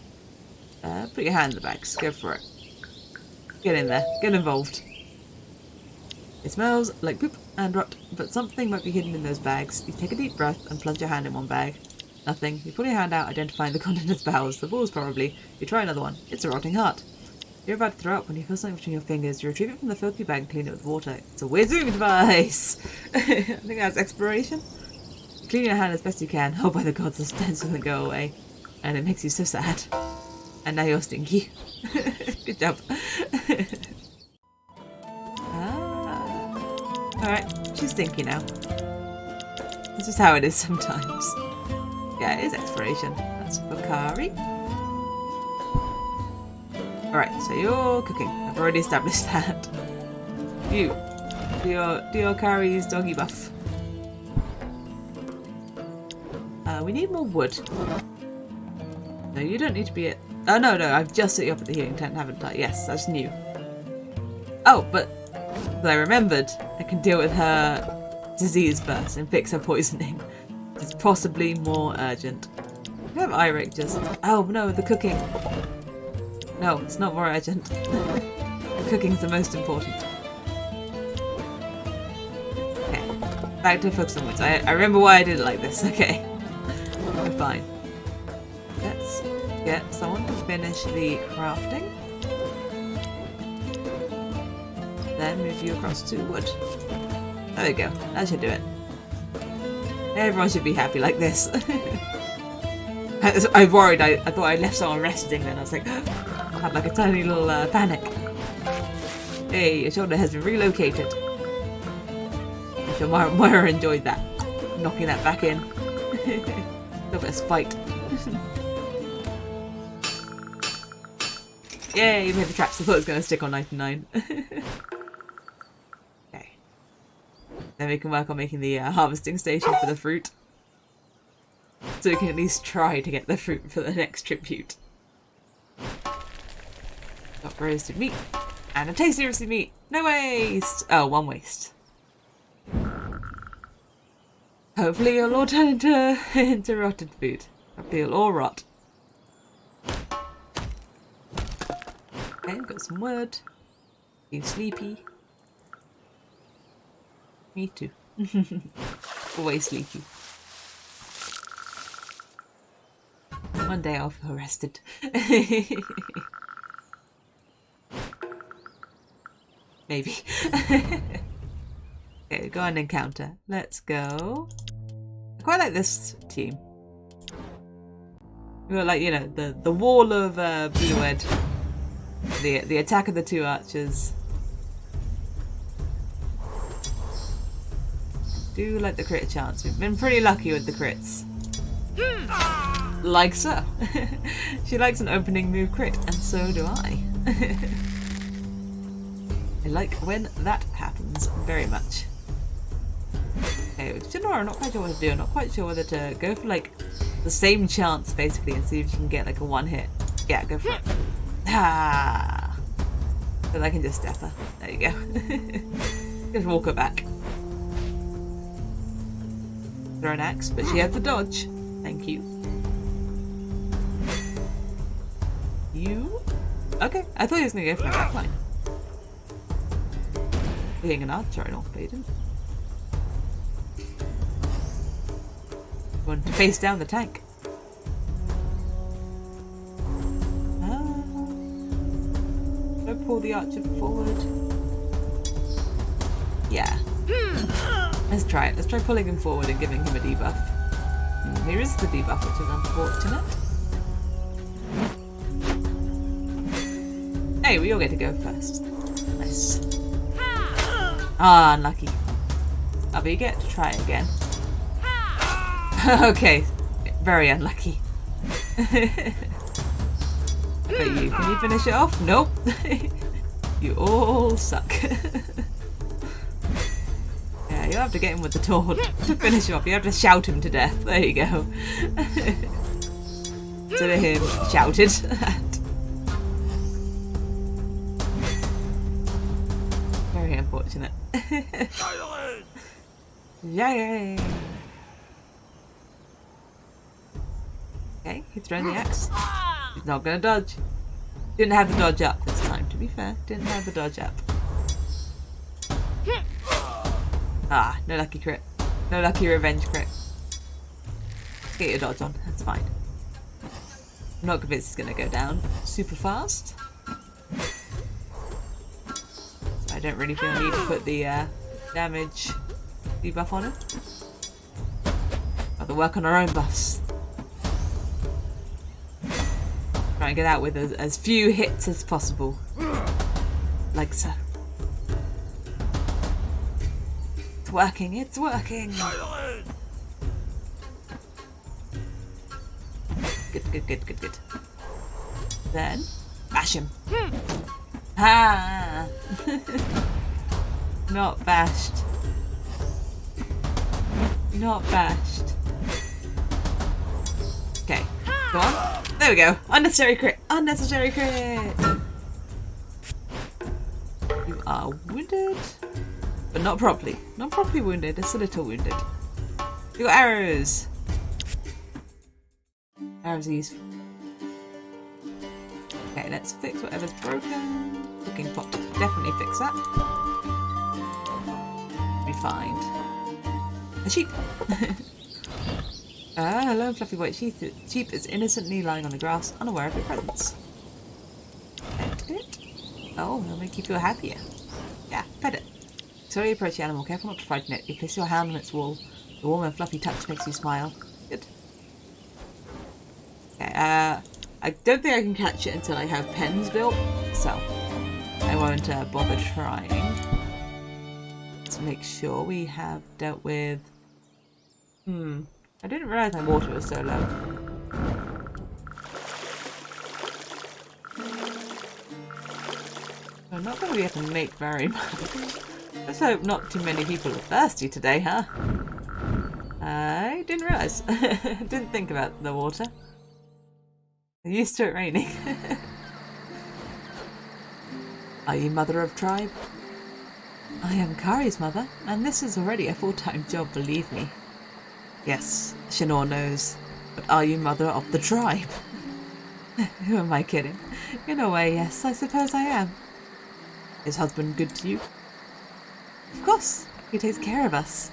Put your hand in the bags. Go for it. Get in there. Get involved. It smells like poop and rot, but something might be hidden in those bags. You take a deep breath and plunge your hand in one bag. Nothing. You pull your hand out, identifying the contents of bowels. The balls, probably. You try another one. It's a rotting heart. You're about to throw up when you feel something between your fingers. You retrieve it from the filthy bag and clean it with water. It's a wizarding device! I think that's exploration. You clean your hand as best you can. Oh, by the gods, the stench doesn't go away. And it makes you so sad. And now you're stinky. Good job. Alright, she's stinky now. That's just how it is sometimes. Yeah, it is exploration. That's Bakari. Alright, so you're cooking. I've already established that. You. Do your carries doggy buff. We need more wood. No, you don't need to be at... Oh, no, I've just set you up at the healing tent, haven't I? Yes, that's new. Oh, but I remembered I can deal with her disease first and fix her poisoning. It's possibly more urgent. We have Irek just... Oh, no, the cooking. No, it's not more urgent. The cooking's the most important. Okay, back to focus on woods. I remember why I did it like this. Okay, we're fine. Let's get someone to finish the crafting. Then move you across to wood. There we go. That should do it. Everyone should be happy like this. I worried. I thought I left someone resting. Then I was like, I had like a tiny little panic. Hey, your shoulder has been relocated. I'm sure Moira enjoyed that. Knocking that back in. A little bit of spite. Yay, you made the traps. I thought it was going to stick on 99. Okay. Then we can work on making the harvesting station for the fruit. So we can at least try to get the fruit for the next tribute. Got roasted meat. And a tasty roasted meat. No waste! Oh, 1 waste. Hopefully you'll all turn into rotted food. Hopefully you'll all rot. Okay, got some wood. Being sleepy. Me too. Always sleepy. One day off, rested. Maybe. Okay, go on encounter. Let's go. I quite like this team. We got like, you know, the wall of Blue-Ed. The attack of the 2 archers. Do like the crit chance. We've been pretty lucky with the crits. Like so. She likes an opening move crit, and so do I. I like when that happens very much. Okay, Shinora, I'm not quite sure what to do. I'm not quite sure whether to go for like the same chance basically and see if you can get like a 1 hit. Yeah, go for it. Ah! But I can just step her. There you go. Just walk her back. Throw an axe, but she has to dodge. Thank you. You? Okay, I thought he was going to go for my backline. Being an archer, I don't pay him. everyone to face down the tank. Should I pull the archer forward? Yeah. Let's try it. Let's try pulling him forward and giving him a debuff. Here is the debuff, which is unfortunate. Hey, we all get to go first. Nice. Ah, unlucky. Oh, but you get to try again. Okay, very unlucky. But you, can you finish it off? Nope. You all suck. Yeah, you have to get him with the taunt to finish him off. You have to shout him to death. There you go. To him, shouted at. Very unfortunate. Yay! Okay, he's throwing the axe. He's not gonna dodge. Didn't have the dodge up this time, to be fair. Didn't have the dodge up. Ah, no lucky crit. No lucky revenge crit. Get your dodge on, that's fine. I'm not convinced it's gonna go down super fast. So I don't really feel the need to put the damage debuff on it. Have to work on our own buffs. Try and get out with as few hits as possible. Like so. It's working, it's working! Good. Then, bash him. Ha! Not bashed. Not bashed. Okay, go on. There we go. Unnecessary crit. Unnecessary crit. You are wounded, but not properly. Not properly wounded. Just a little wounded. You got arrows. Arrows are useful. Okay, let's fix whatever's broken. Cooking pot. Definitely fix that. We find a sheep. Hello, fluffy white sheep. Sheep is innocently lying on the grass, unaware of your presence. Pet it. Oh, it'll make you feel happier. Yeah, pet it. Slowly approach the animal, careful not to frighten it. You place your hand on its wool. The warm and fluffy touch makes you smile. Good. Okay, I don't think I can catch it until I have pens built, so I won't bother trying. Let's make sure we have dealt with... I didn't realise my water was so low. I'm not going to be able to make very much. Let's hope not too many people are thirsty today, huh? I didn't realise. Didn't think about the water. I'm used to it raining. Are you mother of tribe? I am Kari's mother, and this is already a full-time job, believe me. Yes, Shinor knows. But are you mother of the tribe? Who am I kidding? In a way, yes, I suppose I am. Is husband good to you? Of course, he takes care of us.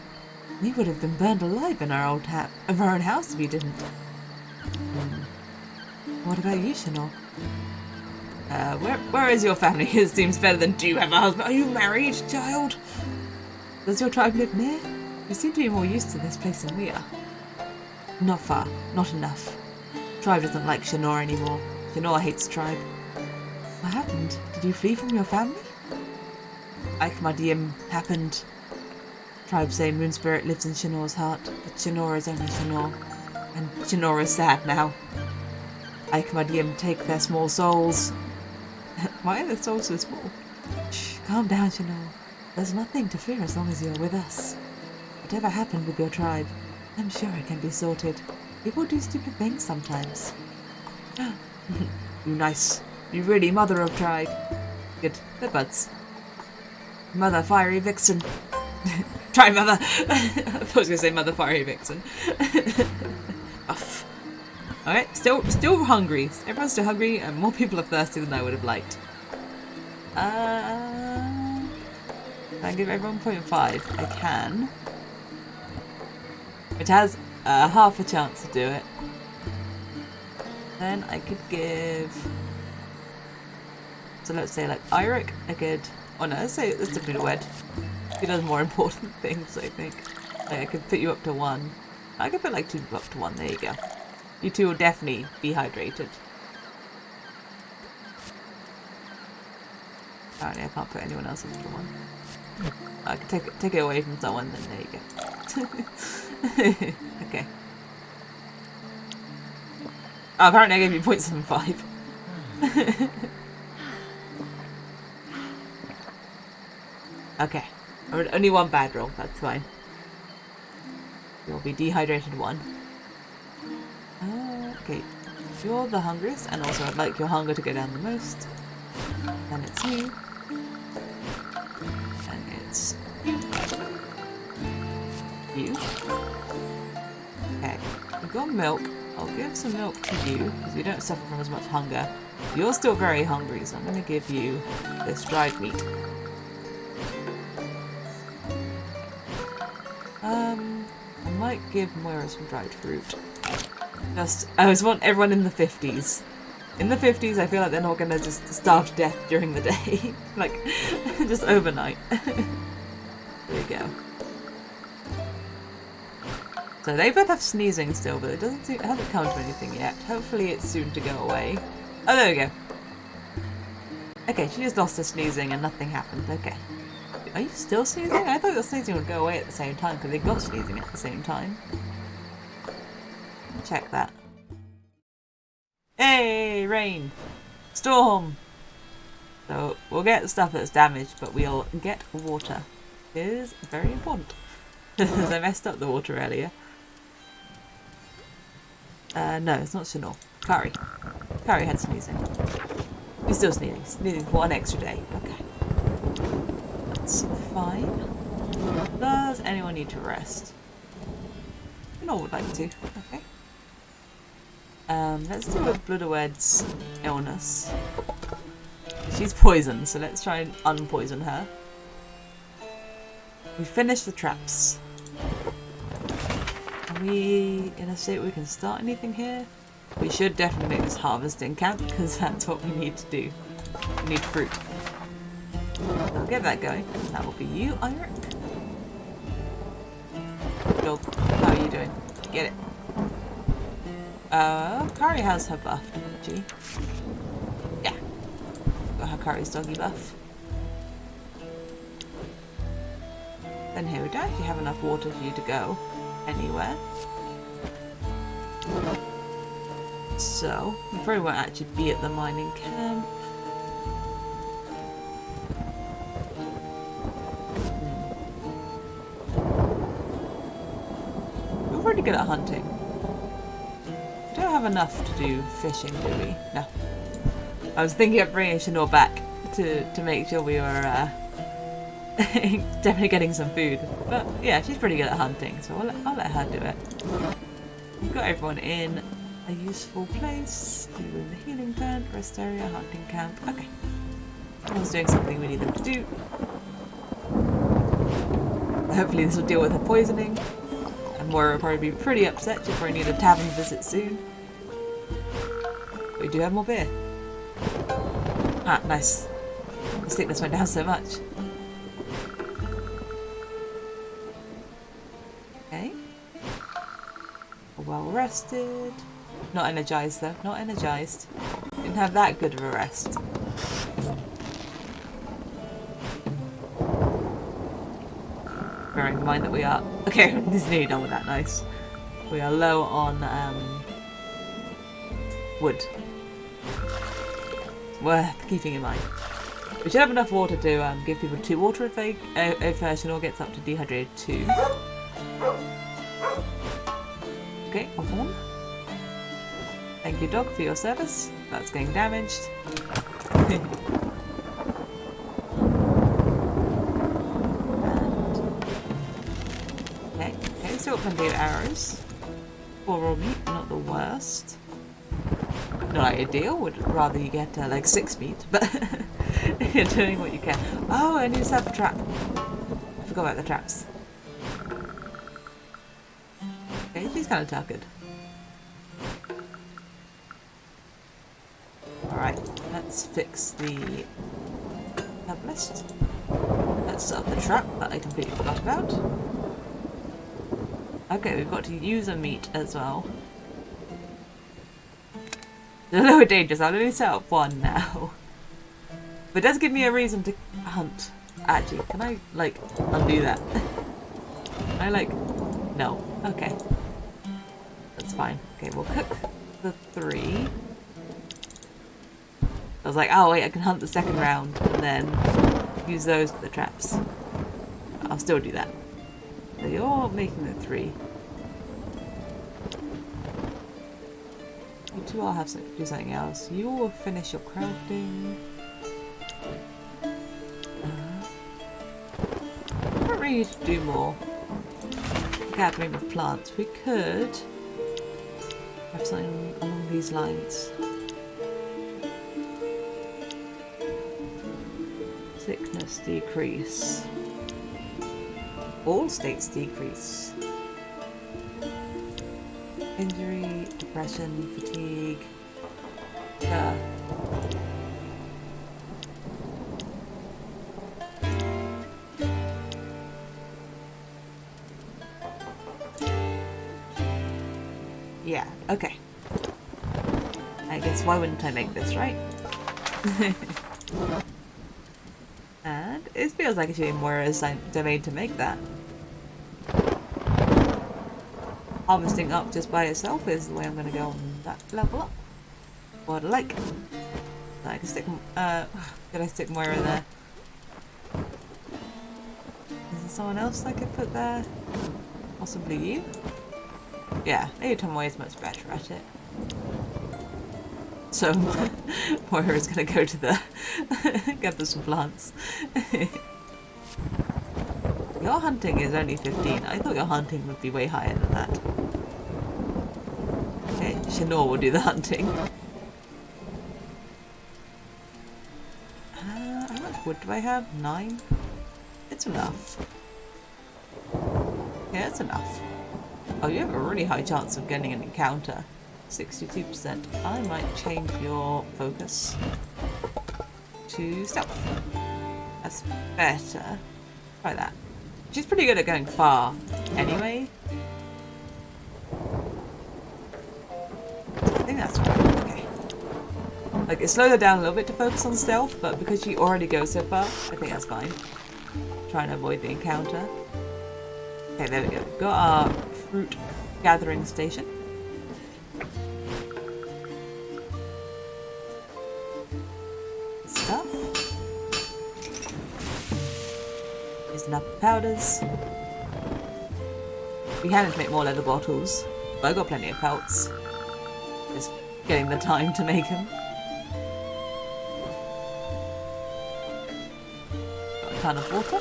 We would have been burned alive in our own house if he didn't. What about you, Shinor? Where is your family? It seems better than do you have a husband? Are you married, child? Does your tribe live near? You seem to be more used to this place than we are. Not far. Not enough. Tribe doesn't like Shinor anymore. Shinor hates tribe. What happened? Did you flee from your family? Aikmadium happened. Tribe say Moon Spirit lives in Shinor's heart, but Shinor is only Shinor. And Shinor is sad now. Aikmadium take their small souls. Why are their souls so small? Shh, calm down, Shinor. There's nothing to fear as long as you're with us. Whatever happened with your tribe, I'm sure it can be sorted. People do stupid things sometimes. You nice. You really mother of tribe. Good. They're buds. Mother fiery vixen. Try mother. I thought I was going to say mother fiery vixen. Uff. Alright, still hungry. Everyone's still hungry and more people are thirsty than I would have liked. Can I give everyone 0.5? I can. It has half a chance to do it. Then I could give... So let's say like Eirik, I could... Oh no, let's definitely the wed. He does more important things, I think. Like I could put you up to 1. I could put like 2 up to 1, there you go. You 2 will definitely be hydrated. Apparently I can't put anyone else up to 1. I can take it away from someone, then there you go. Okay. Oh, apparently I gave you 0.75. Okay. Only 1 bad roll, that's fine. You'll be dehydrated 1. Okay. You're the hungriest, and also I'd like your hunger to go down the most. And it's you. And it's you. Okay. We've got milk. I'll give some milk to you, because you don't suffer from as much hunger. You're still very hungry, so I'm going to give you this dried meat. I might give Moira some dried fruit. I just want everyone in the 50s. In the 50s, I feel like they're not going to just starve to death during the day. Like, just overnight. There you go. So they both have sneezing still, but it hasn't come to anything yet. Hopefully it's soon to go away. Oh, there we go. Okay, she just lost her sneezing and nothing happened. Okay. Are you still sneezing? I thought your sneezing would go away at the same time because they got sneezing at the same time. Check that. Hey, rain! Storm! So we'll get the stuff that's damaged, but we'll get water. It is very important. Because I messed up the water earlier. No, it's not Chanel. Kari. Kari had sneezing. He's still sneezing. Sneezing for 1 extra day. Okay. That's fine. Does anyone need to rest? No, would like to. Okay. Let's deal with Bloodawed's illness. She's poisoned, so let's try and unpoison her. We finished the traps. Are we in a state where we can start anything here? We should definitely make this harvesting camp, because that's what we need to do. We need fruit. I'll get that going. That will be you, Eirik. Bill, how are you doing? Get it. Kari has her buff, doesn't she? Yeah. Got her Kari's doggy buff. Then here we don't actually have enough water for you to go anywhere. So, you probably won't actually be at the mining camp. We're pretty good at hunting. We don't have enough to do fishing, do we? No. I was thinking of bringing Chanel back to make sure we were definitely getting some food. But yeah, she's pretty good at hunting, so I'll let her do it. We've got everyone in a useful place. You in the healing tent, rest area, hunting camp. Okay. Everyone's doing something we need them to do. Hopefully this will deal with her poisoning. And Moira will probably be pretty upset. She'll probably need a tavern visit soon. But we do have more beer. Ah, nice. The sickness went down so much. Okay. Well rested. Not energized though. Not energized. Didn't have that good of a rest. Bearing in mind that we are... Okay, this is nearly done with that. Nice. We are low on wood. Worth keeping in mind. We should have enough water to give people 2 water if Chanel gets up to dehydrated 2. Okay, off one. Thank you, dog, for your service. That's getting damaged. Okay, still got plenty of arrows. 4 raw meat, not the worst. Not ideal, would rather you get like 6 meat, but you're doing what you can. Oh, I need to set up a trap. I forgot about the traps. Okay, She's kind of tuckered. Alright, let's fix the tab list. Let's set up the trap that I completely forgot about. Okay, we've got to use a meat as well. The lower dangers, I'll only set up one now. But it does give me a reason to hunt. Actually, can I, like, undo that? Can I, like... No. Okay. That's fine. Okay, we'll cook the 3. I was like, oh wait, I can hunt the second round and then use those for the traps. I'll still do that. So you're making the 3. You two all have to do something else. You will finish your crafting. I don't really need to do more gathering of plants. We could have something along these lines. Sickness decrease. All states decrease. Injury, depression, fatigue. Yeah, okay. I guess why wouldn't I make this, right? And it feels like it's even more domain to make that. Harvesting up just by itself is the way I'm going to go on that level up. What I like. I can stick. Could I stick Moira there? Is there someone else I could put there? Possibly you? Yeah, maybe Tomoe is much better at it. So Moira is going to go to the gather some plants. Your hunting is only 15. I thought your hunting would be way higher than that. Okay, Shanor will do the hunting. How much wood do I have? 9? It's enough. Yeah, it's enough. Oh, you have a really high chance of getting an encounter. 62%. I might change your focus to stealth. That's better. Try that. She's pretty good at going far anyway. I think that's right. Okay. Like, it slowed her down a little bit to focus on stealth, but because she already goes so far, I think that's fine. Trying to avoid the encounter. Okay, there we go. We've got our fruit gathering station. Stuff. Using up powders. We had to make more leather bottles, but I got plenty of pelts. Just getting the time to make them. Got a ton of water.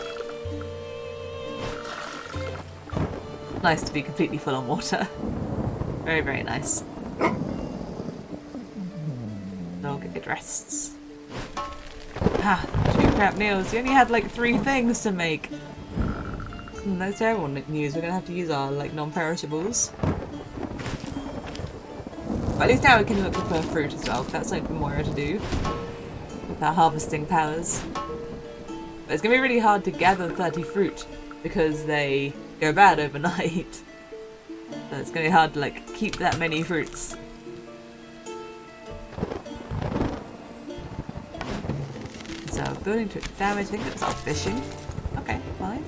Nice to be completely full on water. Very, very nice. Dog it rests. Ah, 2 crap meals. You only had like 3 things to make. That's terrible news. We're gonna have to use our like non-perishables. But at least now we can look for fruit as well. That's like more to do with our harvesting powers. But it's gonna be really hard to gather 30 fruit because they go bad overnight. So it's gonna be hard to like keep that many fruits. So building took damage. I think it's our fishing. Okay, fine.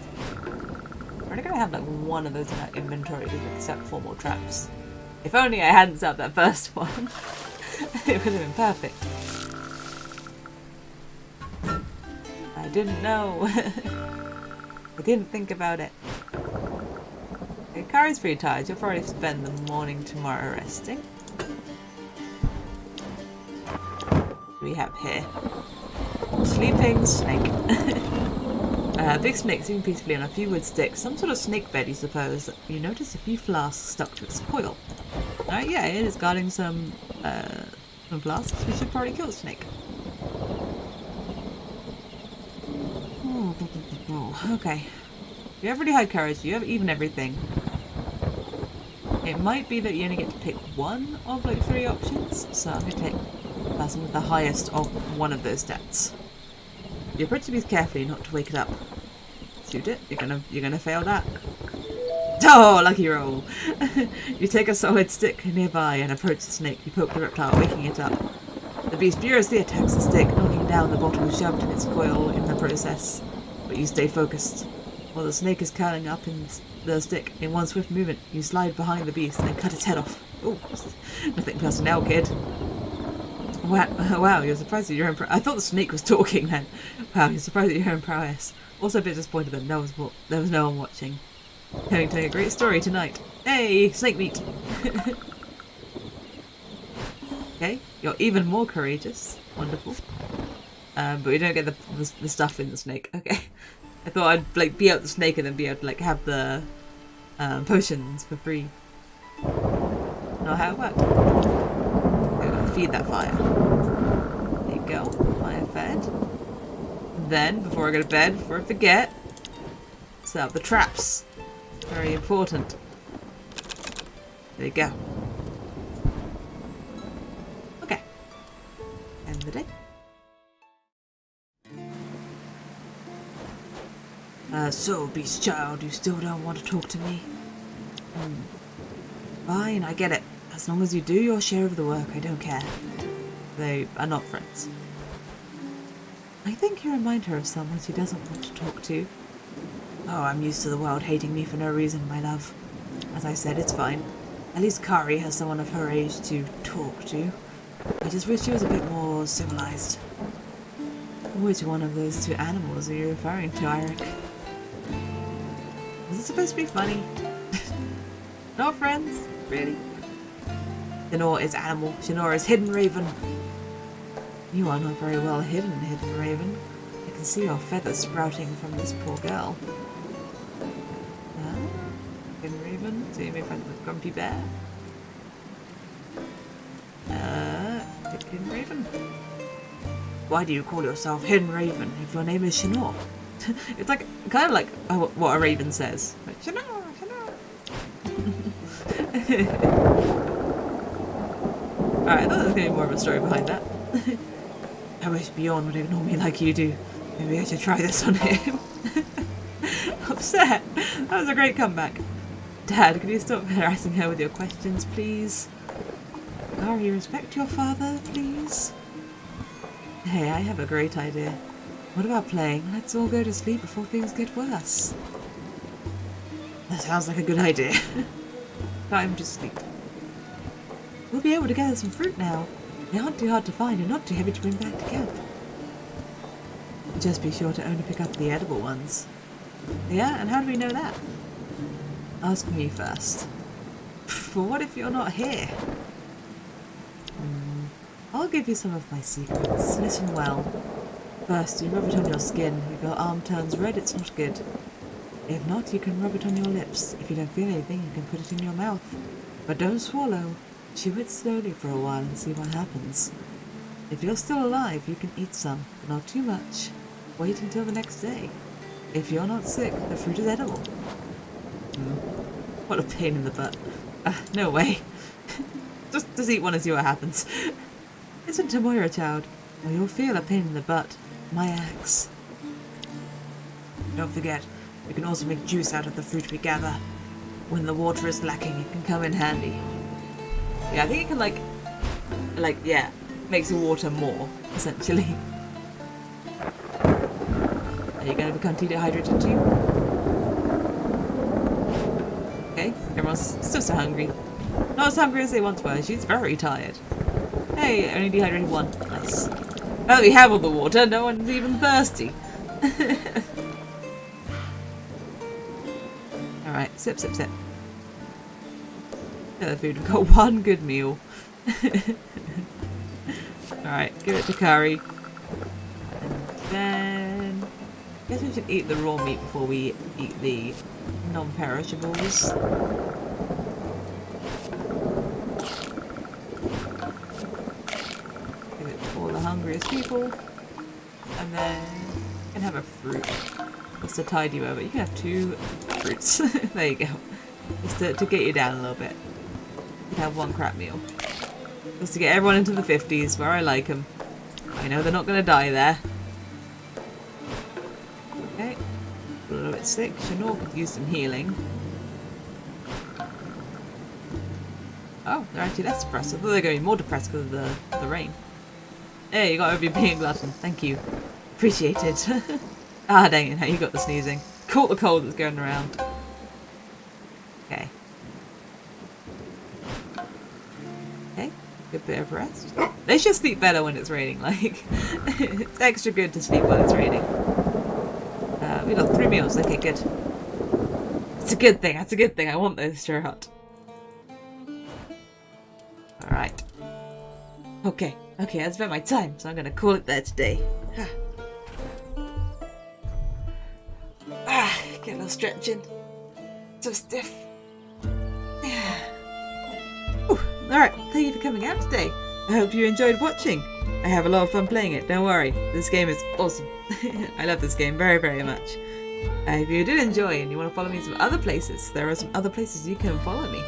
We're only gonna have like 1 of those in our inventory to accept 4 more traps. If only I hadn't set up that first one. It would have been perfect. I didn't know. I didn't think about it. Okay, Kari's pretty tired. You'll probably spend the morning tomorrow resting. What do we have here? Sleeping snake. Big snake sitting peacefully on a few wood sticks. Some sort of snake bed, you suppose. You notice a few flasks stuck to its coil. Alright, yeah, it is guarding some flasks. We should probably kill the snake. Okay. You have really high courage. You have even everything. It might be that you only get to pick one of like 3 options, so I'm going to take the person with the highest of one of those stats. You approach the beast carefully, not to wake it up. Shoot it. You're gonna fail that. Oh, lucky roll! You take a solid stick nearby and approach the snake. You poke the reptile, waking it up. The beast furiously attacks the stick, knocking down the bottle shoved in its coil in the process. But you stay focused. While the snake is curling up in the stick, in one swift movement, you slide behind the beast and cut its head off. Oh, nothing personnel, kid. Wow, you're surprised at your own I thought the snake was talking then. Wow, you're surprised at your own prowess. Also a bit disappointed that there was no one watching. Going to tell you a great story tonight. Hey, snake meat! Okay, you're even more courageous. Wonderful. But we don't get the stuff in the snake. Okay. I thought I'd like be out the snake and then be able to like have the potions for free. Not how it worked. Okay, feed that fire. There you go. Fire fed. Then, before I go to bed, before I forget, set up the traps. Very important. There you go. Okay. End of the day. So, beast child, you still don't want to talk to me? Fine, I get it. As long as you do your share of the work, I don't care. They are not friends. I think you remind her of someone she doesn't want to talk to. Oh, I'm used to the world hating me for no reason, my love. As I said, it's fine. At least Kari has someone of her age to talk to. I just wish she was a bit more civilized. Which one of those 2 animals are you referring to, Eirik? Was it supposed to be funny? Not friends? Really? Shinor is animal. Shinor is hidden raven. You are not very well hidden, hidden raven. I can see your feathers sprouting from this poor girl. Hidden raven? So you may find the grumpy bear? Hidden raven? Why do you call yourself Hidden Raven if your name is Shinor? It's like kind of like what a raven says. Like, Shinor, Shinor. Alright, I thought there was going to be more of a story behind that. I wish Bjorn would ignore me like you do. Maybe I should try this on him. Upset. That was a great comeback. Dad, could you stop harassing her with your questions, please? Kari, respect your father, please. Hey, I have a great idea. What about playing? Let's all go to sleep before things get worse. That sounds like a good idea. Time to sleep. We'll be able to gather some fruit now. They aren't too hard to find and not too heavy to bring back to camp. Just be sure to only pick up the edible ones. Yeah, and how do we know that? Ask me first. But what if you're not here? I'll give you some of my secrets. Listen well. First, you rub it on your skin. If your arm turns red, it's not good. If not, you can rub it on your lips. If you don't feel anything, you can put it in your mouth. But don't swallow. Chew it slowly for a while and see what happens. If you're still alive, you can eat some, but not too much. Wait until the next day. If you're not sick, the fruit is edible. What a pain in the butt. No way. just eat one and see what happens. Listen to Moira, child, or you'll feel a pain in the butt. My axe. Don't forget, we can also make juice out of the fruit we gather. When the water is lacking, it can come in handy. Yeah, I think it can yeah, makes the water more, essentially. Are you going to become dehydrated too? Okay, everyone's still so hungry. Not as hungry as they once were. She's very tired. Hey, only dehydrated 1. Nice. Now that we have all the water, no one's even thirsty. Alright, sip, sip, sip. The food, we've got 1 good meal. Alright, give it to Kari. And then I guess we should eat the raw meat before we eat the non-perishables. Give it to all the hungriest people. And then you can have a fruit. Just to tide you over. You can have 2 fruits. There you go. Just to get you down a little bit. to have one crap meal. Just to get everyone into the 50s where I like them. I know they're not going to die there. Okay. A little bit sick. Chanor could use some healing. Oh, they're actually less depressed. I thought they were going to be more depressed because of the rain. Hey, you got over being a glutton. Thank you. Appreciate it. Ah, dang it. Now you got the sneezing. Caught the cold that's going around. Okay. Okay. Good bit of rest. They should sleep better when it's raining. Like, it's extra good to sleep when it's raining. We got 3 meals. Okay, good. It's a good thing. That's a good thing. I want those straw hut. Alright. Okay. Okay, that's about my time, so I'm gonna call it there today. Get a little stretching. So stiff. Alright, thank you for coming out today. I hope you enjoyed watching. I have a lot of fun playing it, don't worry. This game is awesome. I love this game very, very much. If you did enjoy and you want to follow me to some other places, there are some other places you can follow me.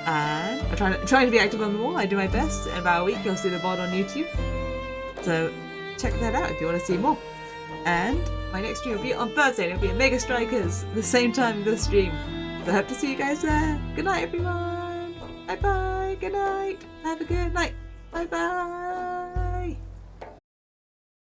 And I'm trying to be active on them all. I do my best. In about a week you'll see the VOD on YouTube. So check that out if you want to see more. And my next stream will be on Thursday. It'll be at Mega Strikers, the same time as this stream. So I hope to see you guys there. Good night everyone. Bye bye. Good night. Have a good night. Bye bye.